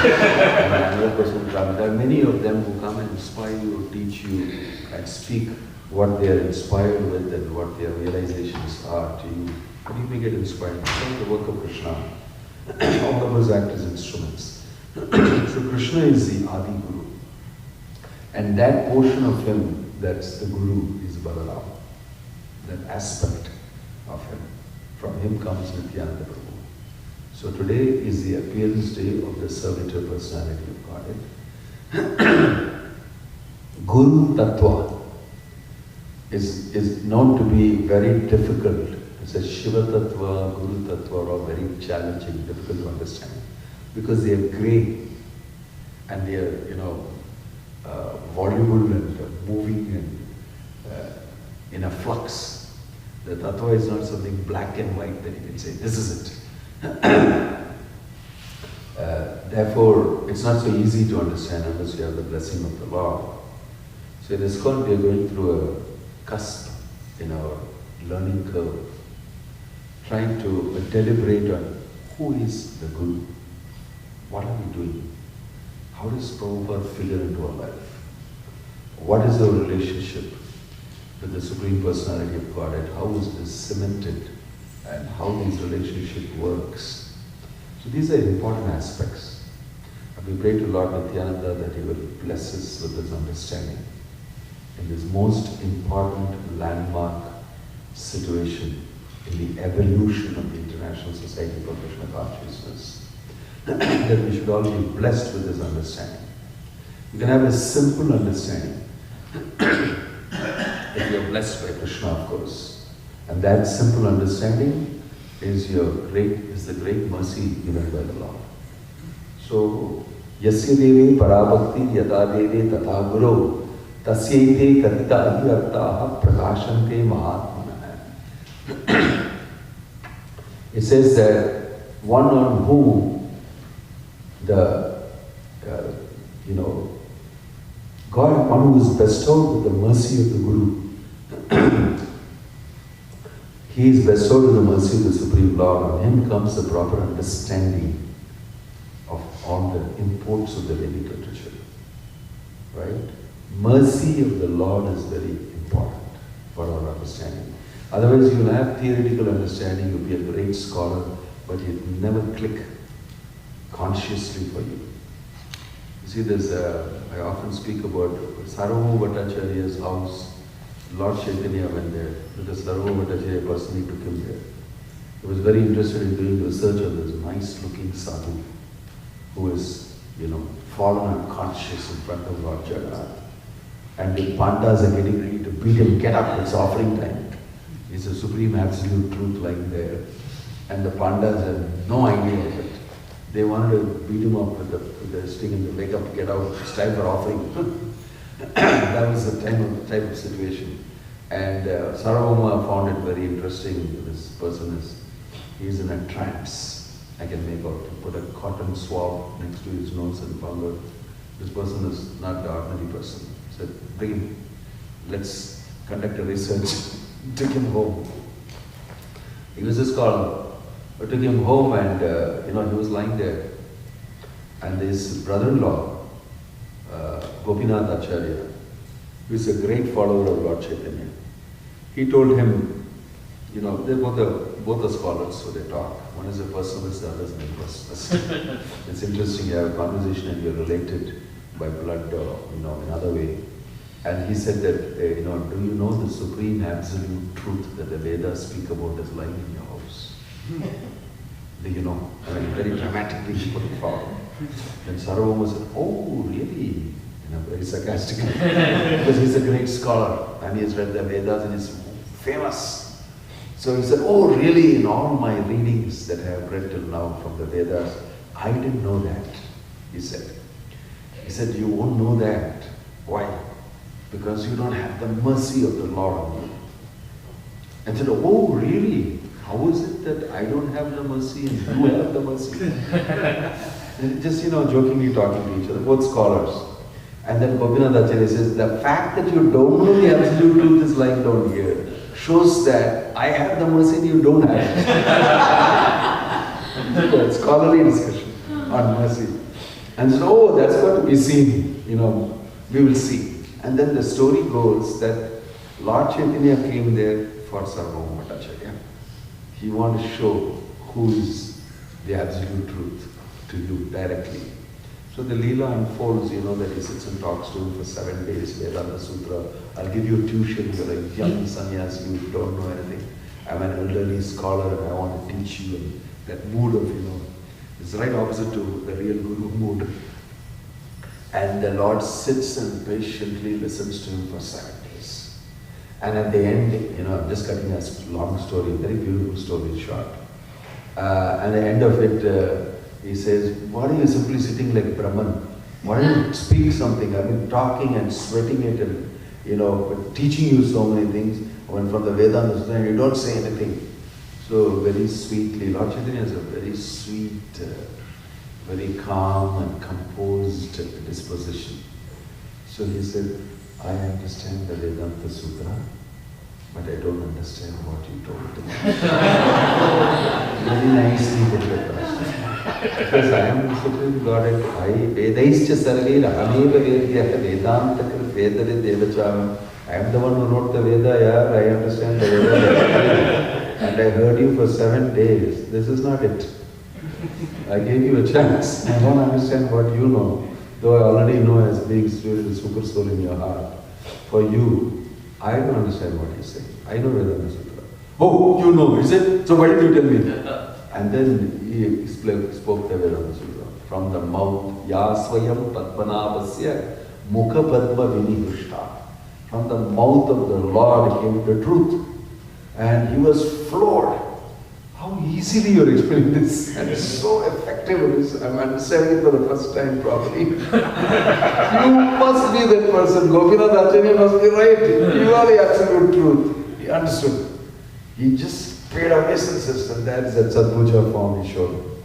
And another person will come. There are many of them who come and inspire you, teach you, and speak what they are inspired with and what their realizations are to you. But you may get inspired. It's the work of Krishna. All of us act as instruments. So Krishna is the Adi Guru. And that portion of him, that's the Guru, is Balaram. That aspect of him. From him comes Nityananda Prabhu. So today is the appearance day of the servitor personality of Godhead. Guru Tattva is known to be very difficult It says Shiva Tattva, Guru Tattva are all very challenging, difficult to understand. Because they are grey and they are, voluble and moving and in a flux. The Tattva is not something black and white that you can say, this is it. Therefore, it's not so easy to understand unless you have the blessing of the Lord. So in ISKCON, we are going through a cusp in our learning curve, trying to deliberate on who is the Guru, what are we doing, how does Prabhupada figure into our life, what is our relationship with the Supreme Personality of Godhead, how is this cemented, and how this relationship works. So these are important aspects. And we pray to Lord Nityananda that He will bless us with this understanding in this most important landmark situation in the evolution of the International Society for Krishna Consciousness, that we should all be blessed with this understanding. You can have a simple understanding if you are blessed by Krishna, of course. And that simple understanding is the great mercy given by the Lord. So, Yasya Deve Parabhakti Yada Deve Tatha Guru Tasyaite Katita Adhyartaha Prakashante Mahatmana. It says that one on whom God, one who is bestowed with the mercy of the Guru, he is bestowed with the mercy of the Supreme Lord. On him comes the proper understanding of all the imports of the Vedic literature. Right? Mercy of the Lord is very important for our understanding. Otherwise, you will have theoretical understanding, you'll be a great scholar, but it will never click consciously for you. You see, I often speak about Sarvabhauma Bhattacharya's house. Lord Chaitanya went there because Sarvabhauma Bhattacharya personally took him there. He was very interested in doing research on this nice-looking sadhu who is, fallen unconscious in front of Lord Jagannath. And the pandas are getting ready to beat him. Get up, it's offering time. He's a supreme absolute truth lying there. And the pandas have no idea of it. They wanted to beat him up with the sting and they wake up, get out, it's time for offering. That was the type of situation. And Sarvabhauma found it very interesting. This person he's in a trance. I can make out. Put a cotton swab next to his nose and found out this person is not the ordinary person. Said, bring him, let's conduct a research. Took him home. He was a scholar. I took him home and, he was lying there. And his brother-in-law, Gopinath Acharya, who is a great follower of Lord Chaitanya, he told him, they're both are scholars, so they talk. One is a personalist, the other is an impersonalist. It's interesting, you have a conversation and you're related by blood or, in another way. And he said that, do you know the supreme absolute truth that the Vedas speak about is lying in your house? Very dramatically he put it forward. Then Sarvabhauma said, oh, really? Very sarcastically. Because he's a great scholar and he has read the Vedas and he's famous. So he said, oh, really? In all my readings that I have read till now from the Vedas, I didn't know that, he said. He said, you won't know that. Why? Because you don't have the mercy of the Lord on you. And said, oh, really? How is it that I don't have the mercy and you have the mercy? And just, jokingly talking to each other, both scholars. And then Gopinath Acharya says, the fact that you don't know the absolute truth is lying down here shows that I have the mercy and you don't have it. Scholarly discussion on mercy. And said, oh, that's got to be seen, we will see. And then the story goes that Lord Chaitanya came there for Sarvabhauma Bhattacharya. He wanted to show who is the absolute truth to you directly. So the Leela unfolds, that he sits and talks to him for 7 days, Vedanta Sutra. I'll give you tuition, you're a young sannyasi, you don't know anything. I'm an elderly scholar and I want to teach you. And that mood of, it's right opposite to the real Guru mood. And the Lord sits and patiently listens to him for 7 days. And at the end, I'm just cutting a long story, a very beautiful story short. At the end of it, he says, why are you simply sitting like Brahman? Why don't you speak something? I've been talking and sweating it and, teaching you so many things. When from the Vedanta Sutra, and you don't say anything. So very sweetly, Lord Chaitanya has a very sweet, very calm and composed disposition. So he said, I understand the Vedanta Sutra, but I don't understand what you told me. Very nicely put across. Because I am the Supreme Godhead. Vedaischa sarvir ahameva vedya vedanta krit vedare devacham. I am the one who wrote the Veda, yeah, I understand the Veda. And I heard you for 7 days. This is not it. I gave you a chance. I don't understand what you know, though I already know as being the super soul in your heart. For you, I don't understand what you say. I know Vedanta Sutra. Oh, you know, is it? So why did you tell me? And then he spoke the Vedanta Sutra. From the mouth, Yasvayam Padmanabhasya Mukha Padma Vinihrushta. From the mouth of the Lord came the truth. And he was floored. How easily you're explaining this. And it's so effective. I'm understanding it for the first time properly. You must be that person. Gopinath Acharya must be right. You are the absolute truth. He understood. He just paid obeisances, and that's that Sadhuja form he showed.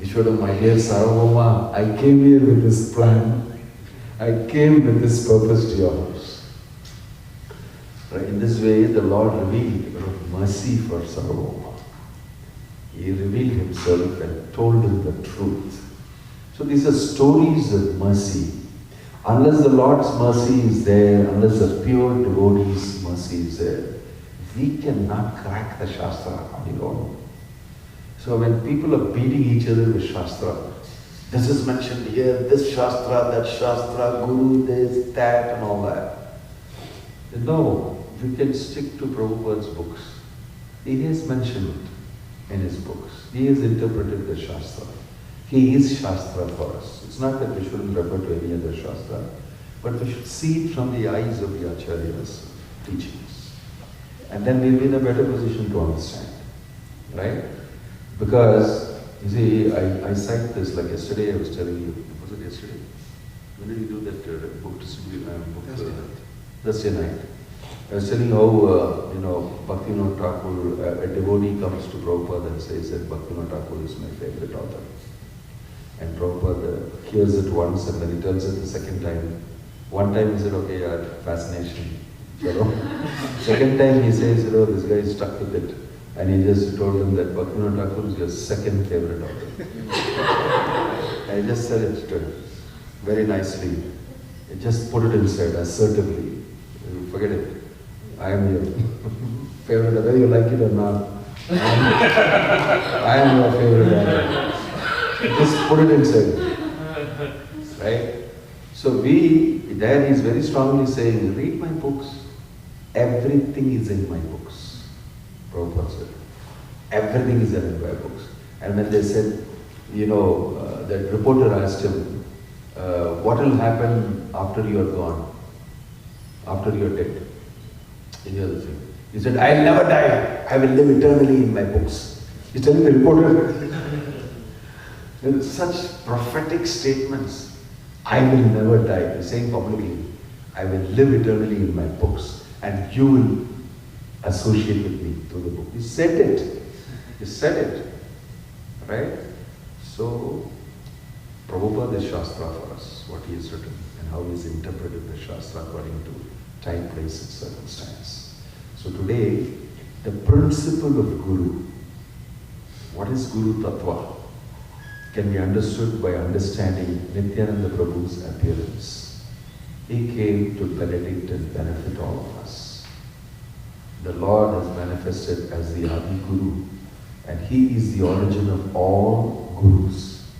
He showed him, my dear Sarvabhauma, I came here with this plan. I came with this purpose to your house. Right? In this way, the Lord revealed mercy for Sarvabhauma. He revealed himself and told him the truth. So these are stories of mercy. Unless the Lord's mercy is there, unless the pure devotee's mercy is there, we cannot crack the Shastra on your own. So when people are beating each other with Shastra, this is mentioned here, this Shastra, that Shastra, Guru, this, that, and all that. No, we can stick to Prabhupada's books. He has mentioned it in his books. He has interpreted the Shastra. He is Shastra for us. It's not that we shouldn't refer to any other Shastra, but we should see it from the eyes of the Acharya's teachings. And then we'll be in a better position to understand. Right? Because, you see, I cite this, like yesterday I was telling you, was it yesterday? When did you do that book distribution? Thursday night. I was telling how, Bhakti Vinoda Thakur, a devotee comes to Prabhupada and says that Bhakti Vinoda Thakur is my favorite author. And Prabhupada hears it once and then he tells it the second time. One time he said, okay, fascination. Second time he says, this guy is stuck with it. And he just told him that Bhakti Vinoda Thakur is your second favorite author. I just said it to him very nicely. I just put it inside assertively. Forget it. I am your favorite, whether you like it or not. I am your favorite author. Just put it inside. Right? So there he's very strongly saying, read my books. Everything is in my books. Prabhupada said. Everything is in my books. And when they said, that reporter asked him, what will happen after you are gone? After you are dead? Any other thing? He said, I will never die. I will live eternally in my books. He's telling the reporter. There are such prophetic statements. I will never die. He's saying publicly, I will live eternally in my books and you will associate with me through the book. He said it. He said it. Right? So, Prabhupada is Shastra for us, what he has written and how he has interpreted the Shastra according to time, place and circumstance. So today, the principle of Guru, what is Guru Tattva, can be understood by understanding Nityananda Prabhu's appearance. He came to benedict and benefit all of us. The Lord has manifested as the Adi Guru, and he is the origin of all Gurus.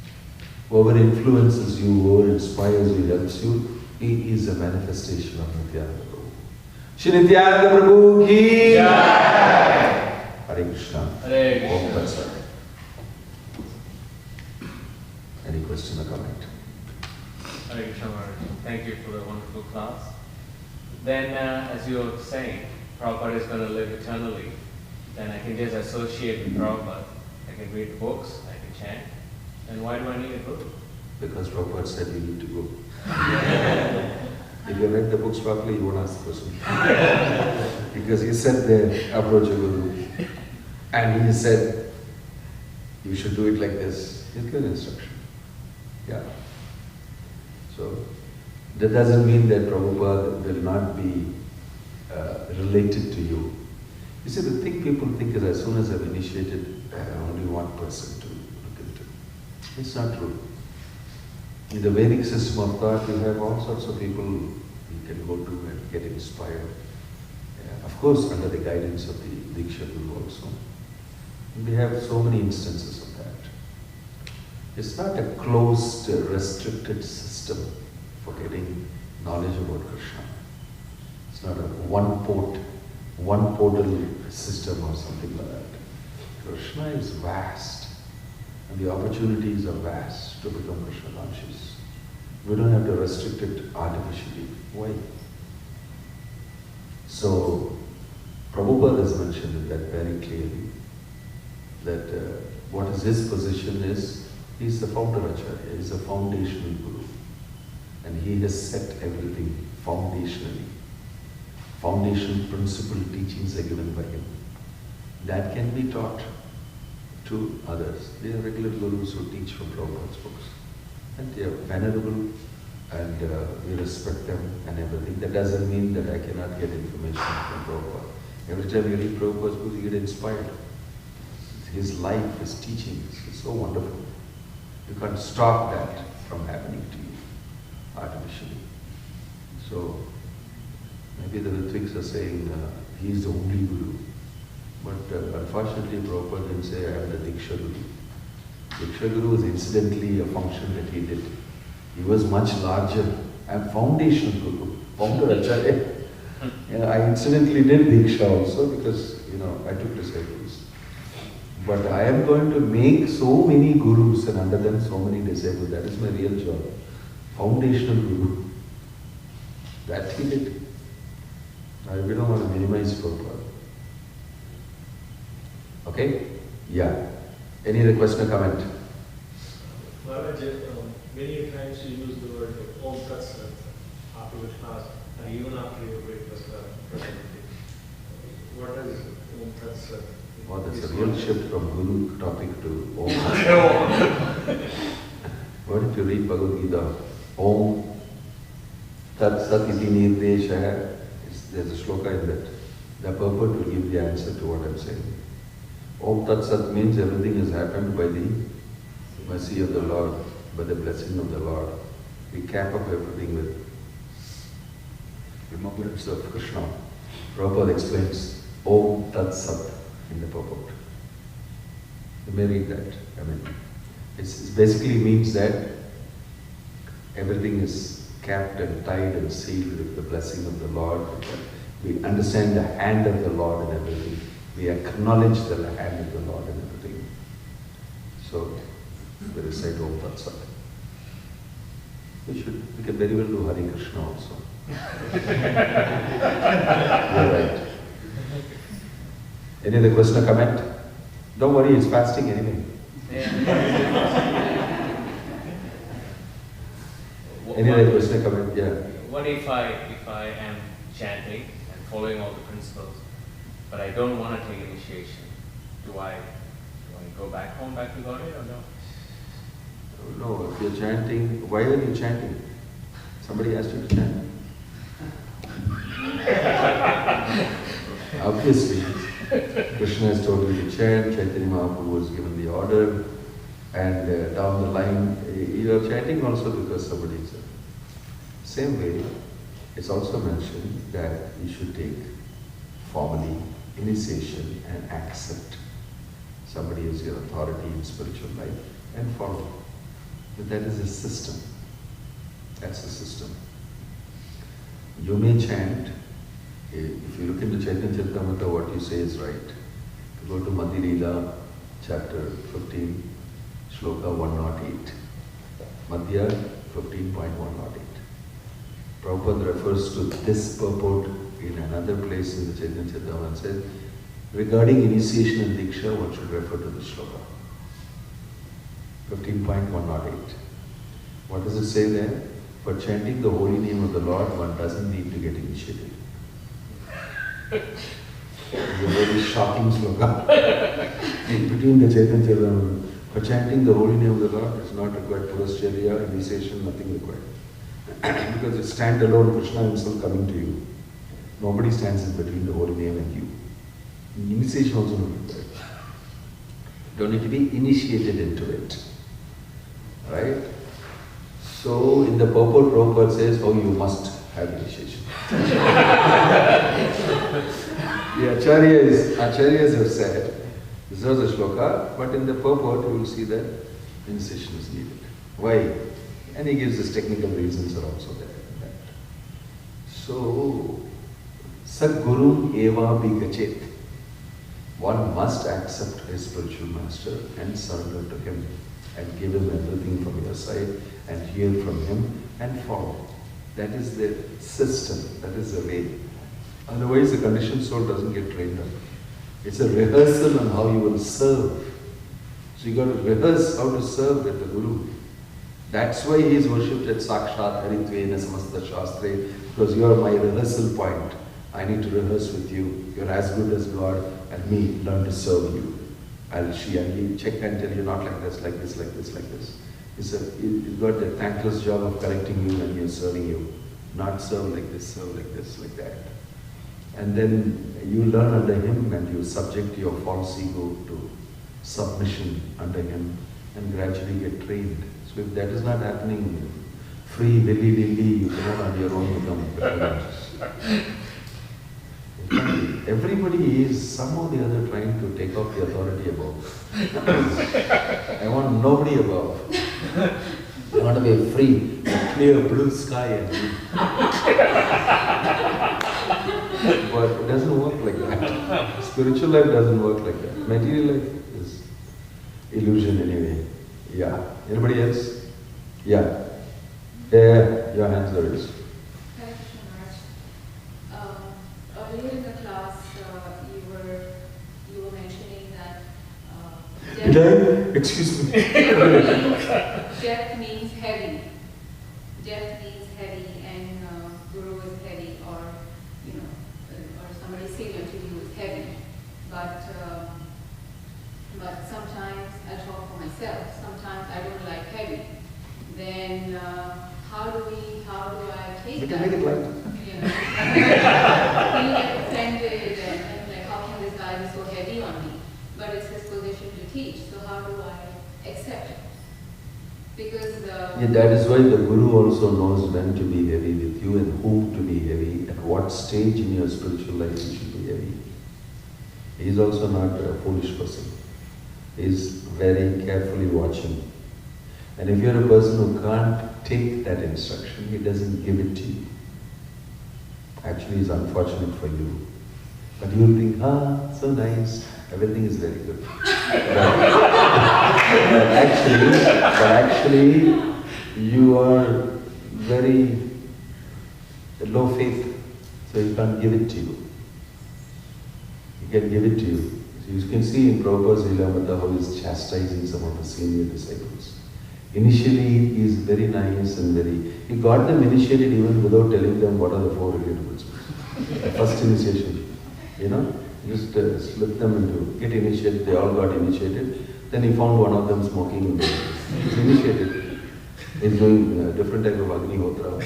Whoever influences you, whoever inspires you, helps you, he is a manifestation of Nityananda Prabhu. Shri Nityananda Prabhu ki Jai! Hare Krishna. Hare Krishna. Om Tat Sat. Any question or comment? Hare Krishna Maharaj. Thank you for the wonderful class. then as you were saying, Prabhupada is going to live eternally, then I can just associate with Prabhupada. I can read books, I can chant. Then why do I need a guru? Because Prabhupada said you need to go. If you read the books properly, you won't ask the question. Because he said there, approach a guru. And he said, you should do it like this. He's given instruction. Yeah. So, that doesn't mean that Prabhupada will not be related to you. You see, the thing people think is as soon as I've initiated, I have only one person to look into. It's not true. In the Vedic system of thought, you have all sorts of people you can go to and get inspired. Of course, under the guidance of the Diksha Guru also. And we have so many instances of that. It's not a closed, restricted system for getting knowledge about Krishna. It's not a one portal system or something like that. Krishna is vast, and the opportunities are vast to become Krishna conscious. We don't have to restrict it artificially. Why? So, Prabhupada has mentioned that very clearly, that what is his position is, he's the founder acharya, he's a foundational guru. And he has set everything foundationally. Foundational principle teachings are given by him. That can be taught to others. They are regular gurus who teach from Prabhupada's books. And they are venerable, and we respect them and everything. That doesn't mean that I cannot get information from Prabhupada. Every time you read Prabhupada's books, you get inspired. His life, his teachings is so wonderful. You can't stop that from happening to you artificially. So, maybe the Ritviks are saying he is the only guru. But unfortunately, Prabhupada didn't say I am the Diksha Guru. Diksha Guru was incidentally a function that he did. He was much larger. I am foundational Guru, founder Acharya. I incidentally did Diksha also because, I took disciples. But I am going to make so many gurus and under them so many disciples. That is my real job. Foundational guru. That he did. We don't want to minimize Prabhupada. Okay? Yeah. Any other question or comment? Maharaj, many times you use the word Om Tat Sat after which class, and even after your breakfast presentation. What is Om Tat Sat? Oh, that's a real shift from Guru topic to Om. What if you read Bhagavad Gita? Om Tat Sat iti nirdesha. There's a shloka in that. The purport will give the answer to what I'm saying. Om Tat Sat means everything has happened by the mercy of the Lord, by the blessing of the Lord. We cap up everything with remembrance of Krishna. Prabhupada explains Om Tat Sat in the purport. You may read that. It basically means that everything is capped and tied and sealed with the blessing of the Lord. We understand the hand of the Lord in everything. We acknowledge the hand of the Lord in everything. So, we recite Om Tat Sat. We can very well do Hare Krishna also. You're right. Any other question or comment? Don't worry, it's fasting anyway. Any other question or comment? Yeah. What if I am chanting and following all the principles, but I don't want to take initiation? Do I go back home, back to Gauri, or no? No, if you're chanting, why are you chanting? Somebody asked you to chant. Obviously, Krishna has told you to chant, Chaitanya Mahaprabhu was given the order, and down the line, you are chanting also because somebody is. Same way, it's also mentioned that you should take formally initiation and accept somebody as your authority in spiritual life and follow. But that is a system. That's a system. You may chant. If you look into Chaitanya Charitamrita, what you say is right. You go to Madhya chapter 15, Shloka 108. Madhya 15.108. Prabhupada refers to this purport in another place in the Chaitanya Charitamrita and says, regarding initiation and Diksha, one should refer to this shloka. 15.108. What does it say there? For chanting the holy name of the Lord, one doesn't need to get initiated. It's a very shocking sloka. In between the Chaitanya Charitamrita, for chanting the holy name of the Lord, it's not required Purascharya, initiation, nothing required. Because it's stand-alone, Krishna himself coming to you. Nobody stands in between the holy name and you. Initiation also not required. Don't need to be initiated into it. Right? So in the purport, Prabhupada says, oh, you must have initiation. The Acharyas have said, this was a shloka, but in the purport you will see that initiation is needed. Why? And he gives us technical reasons are also there. So, Sadguru eva bigachet. One must accept his spiritual master and surrender to him and give him everything from your side and hear from him and follow. That is the system, that is the way. Otherwise the conditioned soul doesn't get trained up. It's a rehearsal on how you will serve. So you got to rehearse how to serve with the Guru. That's why he is worshipped at Sakshat Haritvena Samasta Shastre, because you are my rehearsal point. I need to rehearse with you. You're as good as God and me, learn to serve you. I'll check and tell you not like this, like this, like this, like this. He's got the thankless job of correcting you and he's serving you. Not serve like this, like that. And then you learn under him and you subject your false ego to submission under him and gradually get trained. So if that is not happening, free willy-nilly, you cannot on your own become better. Everybody is somehow or the other trying to take off the authority above. I want nobody above. I want to be free, a clear blue sky and but it doesn't work like that. Spiritual life doesn't work like that. Material life is illusion anyway. Yeah. Anybody else? Yeah. Yeah. Your hands are raised. Earlier in the class, you were mentioning that Did I? Excuse me. Death means heavy. Death means heavy, and Guru is heavy, or or somebody senior to you is heavy. But sometimes I talk for myself. Sometimes I don't like heavy. Then how do I take We that? can make it light. You get offended and like, how can this guy be so heavy on me? But it's his position to teach, so how do I accept it? Because Yeah, that is why the Guru also knows when to be heavy with you and whom to be heavy, at what stage in your spiritual life you should be heavy. He is also not a foolish person. He is very carefully watching. And if you're a person who can't take that instruction, he doesn't give it to you. Actually, it's unfortunate for you. But you'll think, so nice, everything is very good. But actually, you are very low faith, so you can't give it to you. He can give it to you. So you can see in Prabhupada's Leela how he is chastising some of the senior disciples. Initially, he is very nice and he got them initiated even without telling them what are the four related principles. The first initiation, just slip them into, get initiated, they all got initiated. Then he found one of them smoking. He's initiated. He's doing a different type of Agnihotra.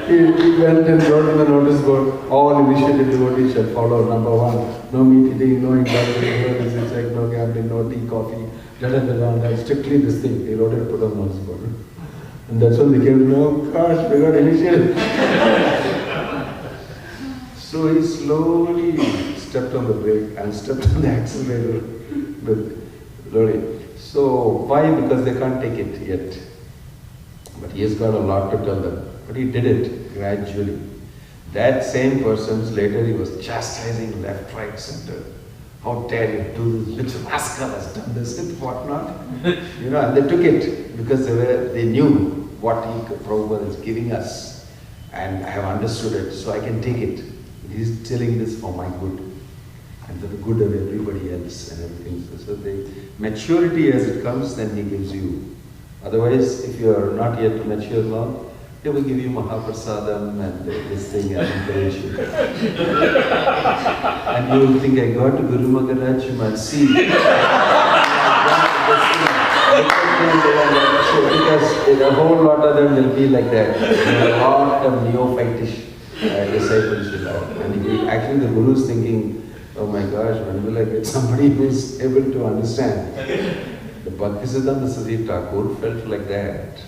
He went and wrote in the notice board, all initiated devotees shall follow. Number 1, no meat eating, no indulgence, no insect, no gambling, no tea, coffee, strictly this thing. He wrote it and put on the notice board. And that's when they came to know, gosh, we got initiated. So he slowly stepped on the brake and stepped on the accelerator. So why? Because they can't take it yet. But he has got a lot to tell them. But he did it gradually. That same person, later he was chastising left, right, center. how dare you do this, which rascal has done this and whatnot. And they took it because they knew what Prabhupada is giving us, and I have understood it, so I can take it. He's telling this for my good and for the good of everybody else and everything. So the maturity as it comes, then he gives you. Otherwise, if you are not yet mature long, they will give you Mahaprasadam and this thing and encourage you. And you will think, I got to Guru Maharaj, you might see. Because a whole lot of them will be like that. A lot of neophytish disciples will have. And actually the Guru is thinking, oh my gosh, when will I get somebody who is able to understand? The Bhaktisiddhanta Saraswati Thakur felt like that.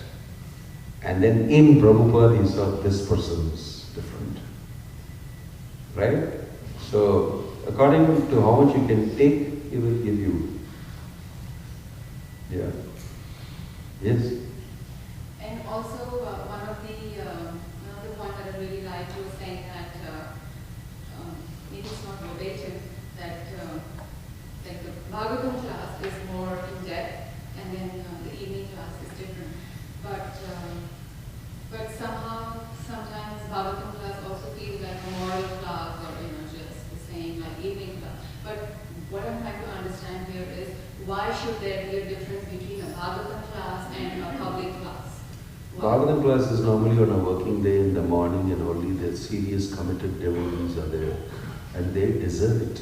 And then in Prabhupada he saw this person is different. Right? So according to how much you can take, he will give you. Yeah. Yes? And also one of the point that I really liked was saying that maybe it's not verbatim, that like the Bhagavatam class is more in depth, and then the evening class is different. But somehow, sometimes Bhagavatam class also feels like a moral class, or just the same like evening class. But what I'm trying to understand here is, why should there be a difference between a Bhagavatam class and a public class? Bhagavatam class is normally on a working day in the morning, and only the serious committed devotees are there, and they deserve it.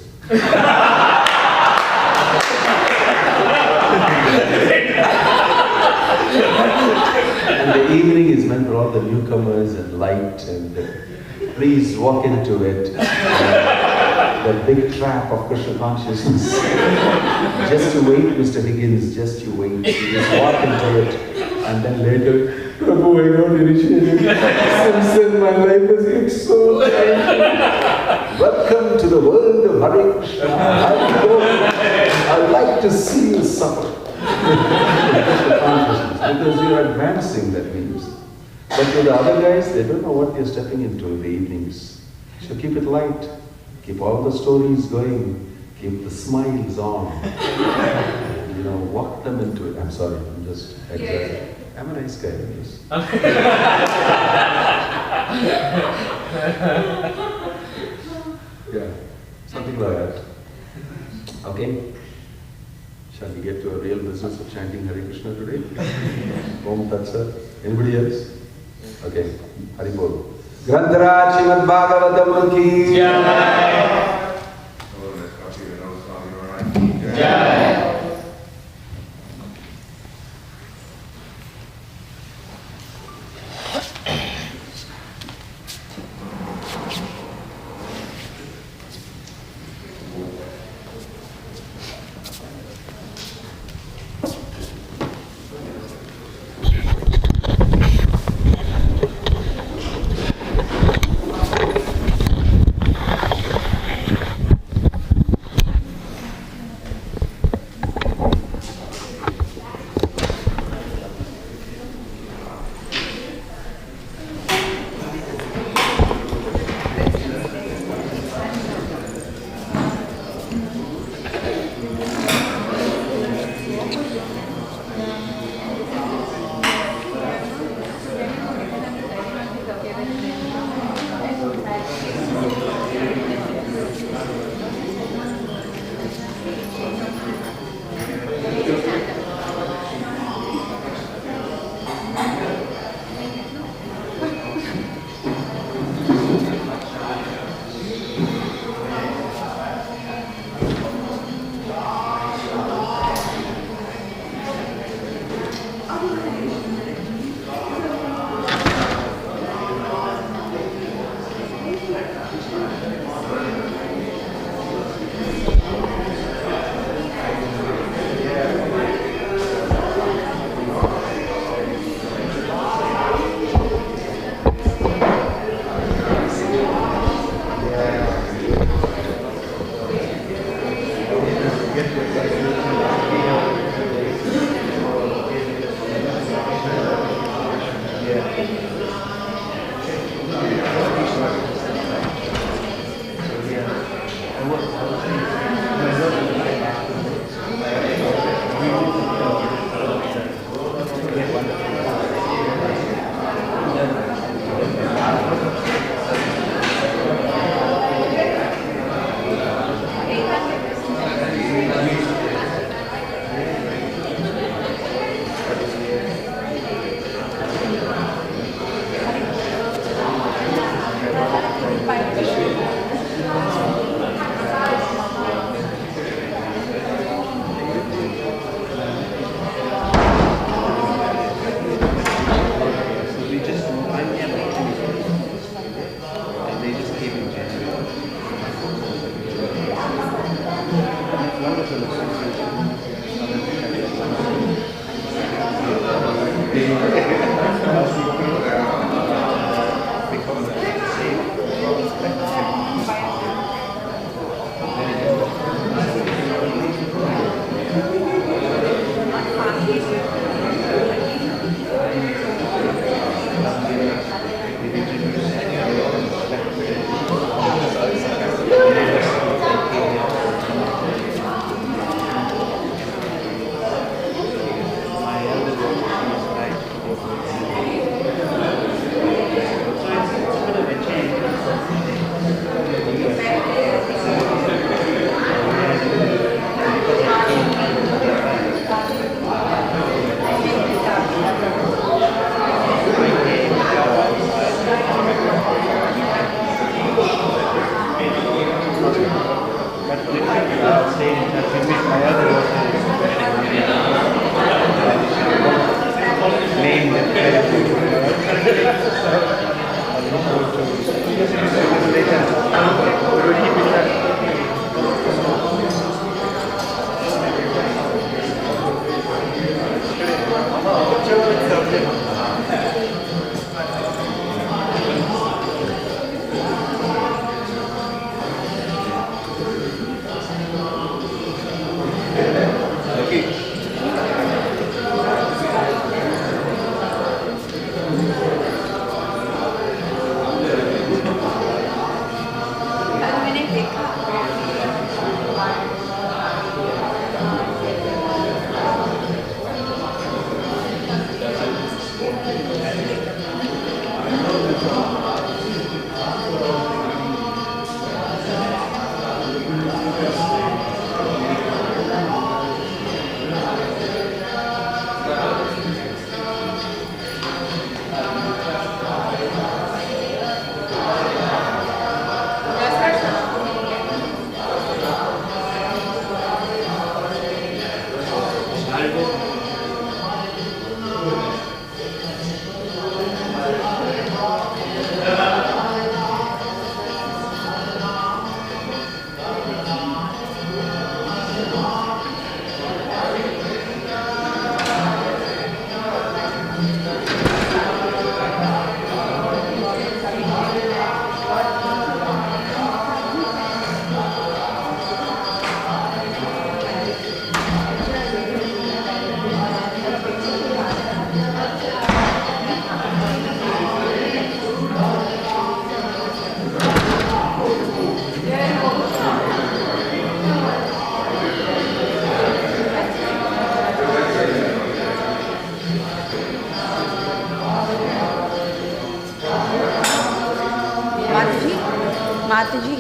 And the evening is meant for all the newcomers and light, and please walk into it. The big trap of Krishna consciousness. Just you wait, Mr. Higgins, just you wait. You just walk into it, and then later, Prabhu, I got initiated. Since my life has been so painful. Welcome to the world of Hare Krishna. I'd like to see you suffer. Krishna consciousness, because you are advancing, that means. But to the other guys, they don't know what they're stepping into in the evenings. So keep it light. Keep all the stories going. Keep the smiles on. Walk them into it. I'm sorry, I'm just exaggerating. I'm a nice guy, yes. Yeah, something like that. Okay? Shall we get to a real business of chanting Hare Krishna today? Om Tat Sat. Anybody else? Okay, Hari Bol. Grantaraj Srimad Bhagavatam ki Jai. Oh, let's copy Vinoda Swami Maharaj ki Jai. Mataji.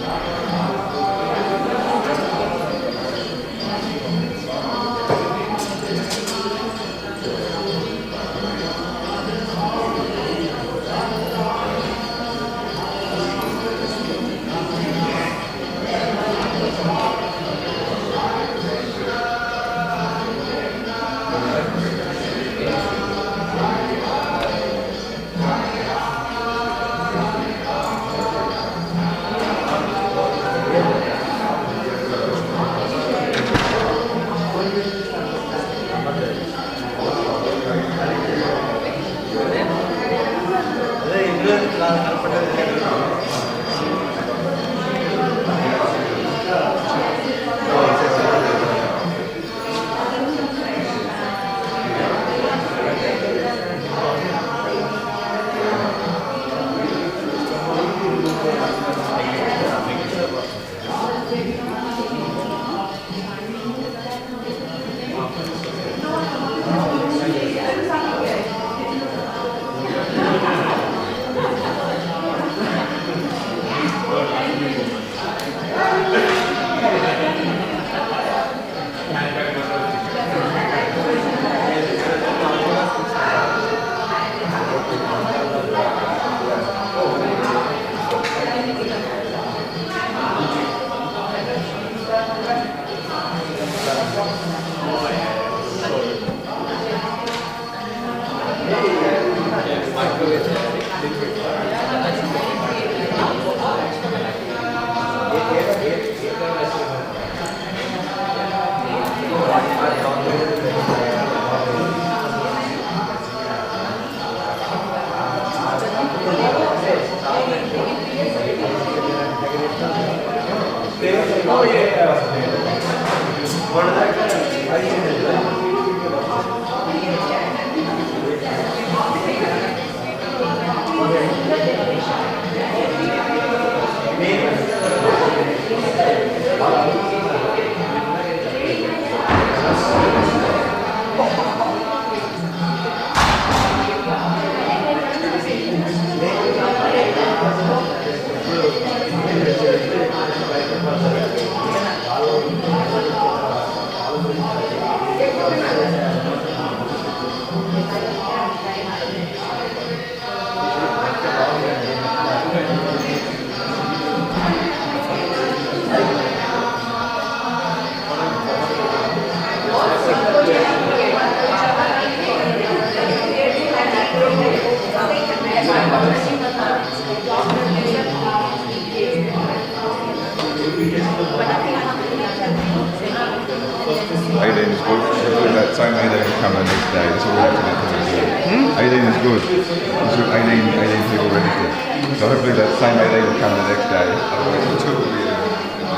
come the next day. That's all we have to do. 18 is good. It's 18 people registered. So hopefully that same 18 will come the next day. Otherwise the tour will be a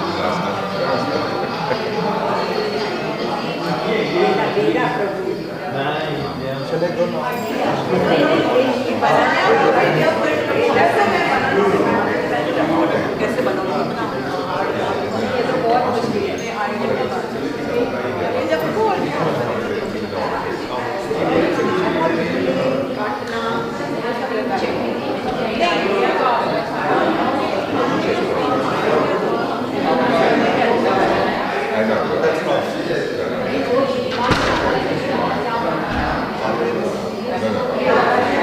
disaster. I know, but that's not. No.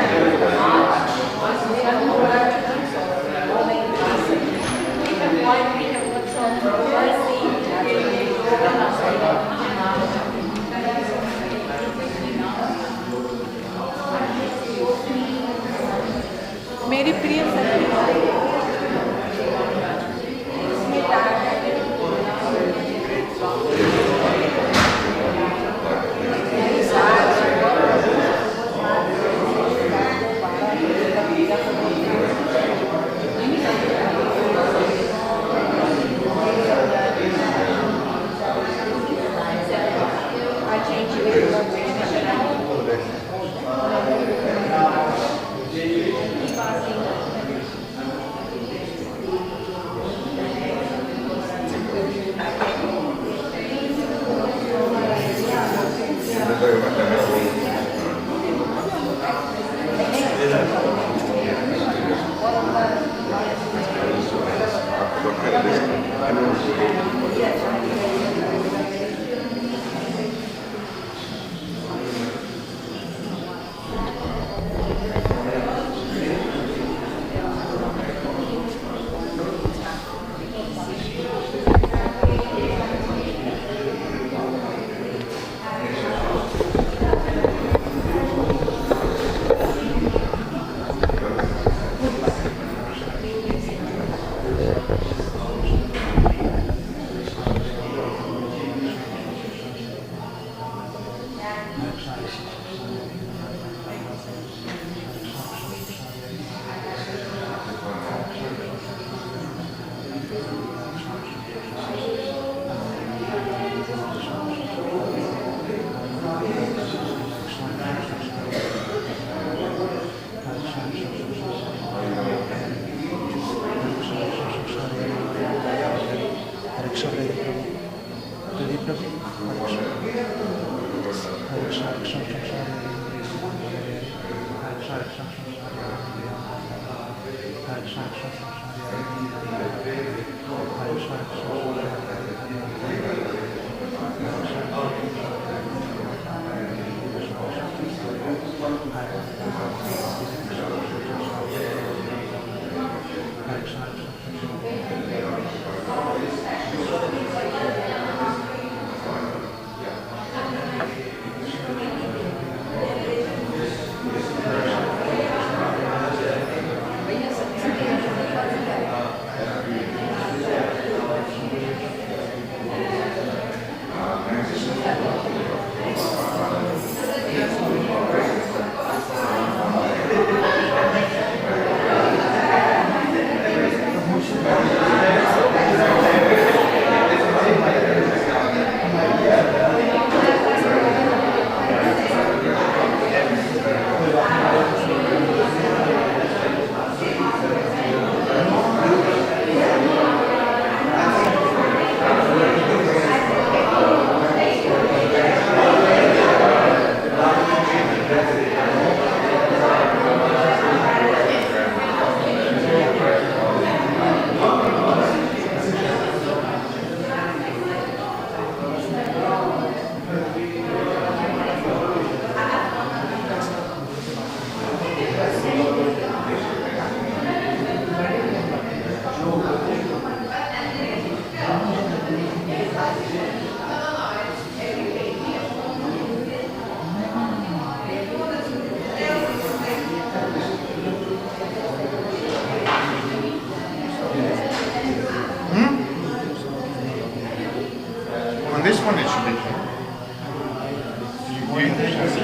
It's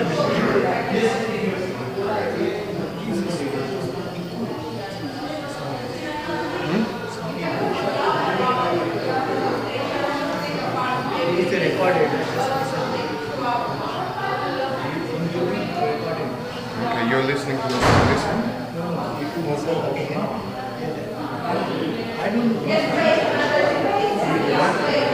recorded. Okay, you're listening to this? I don't know.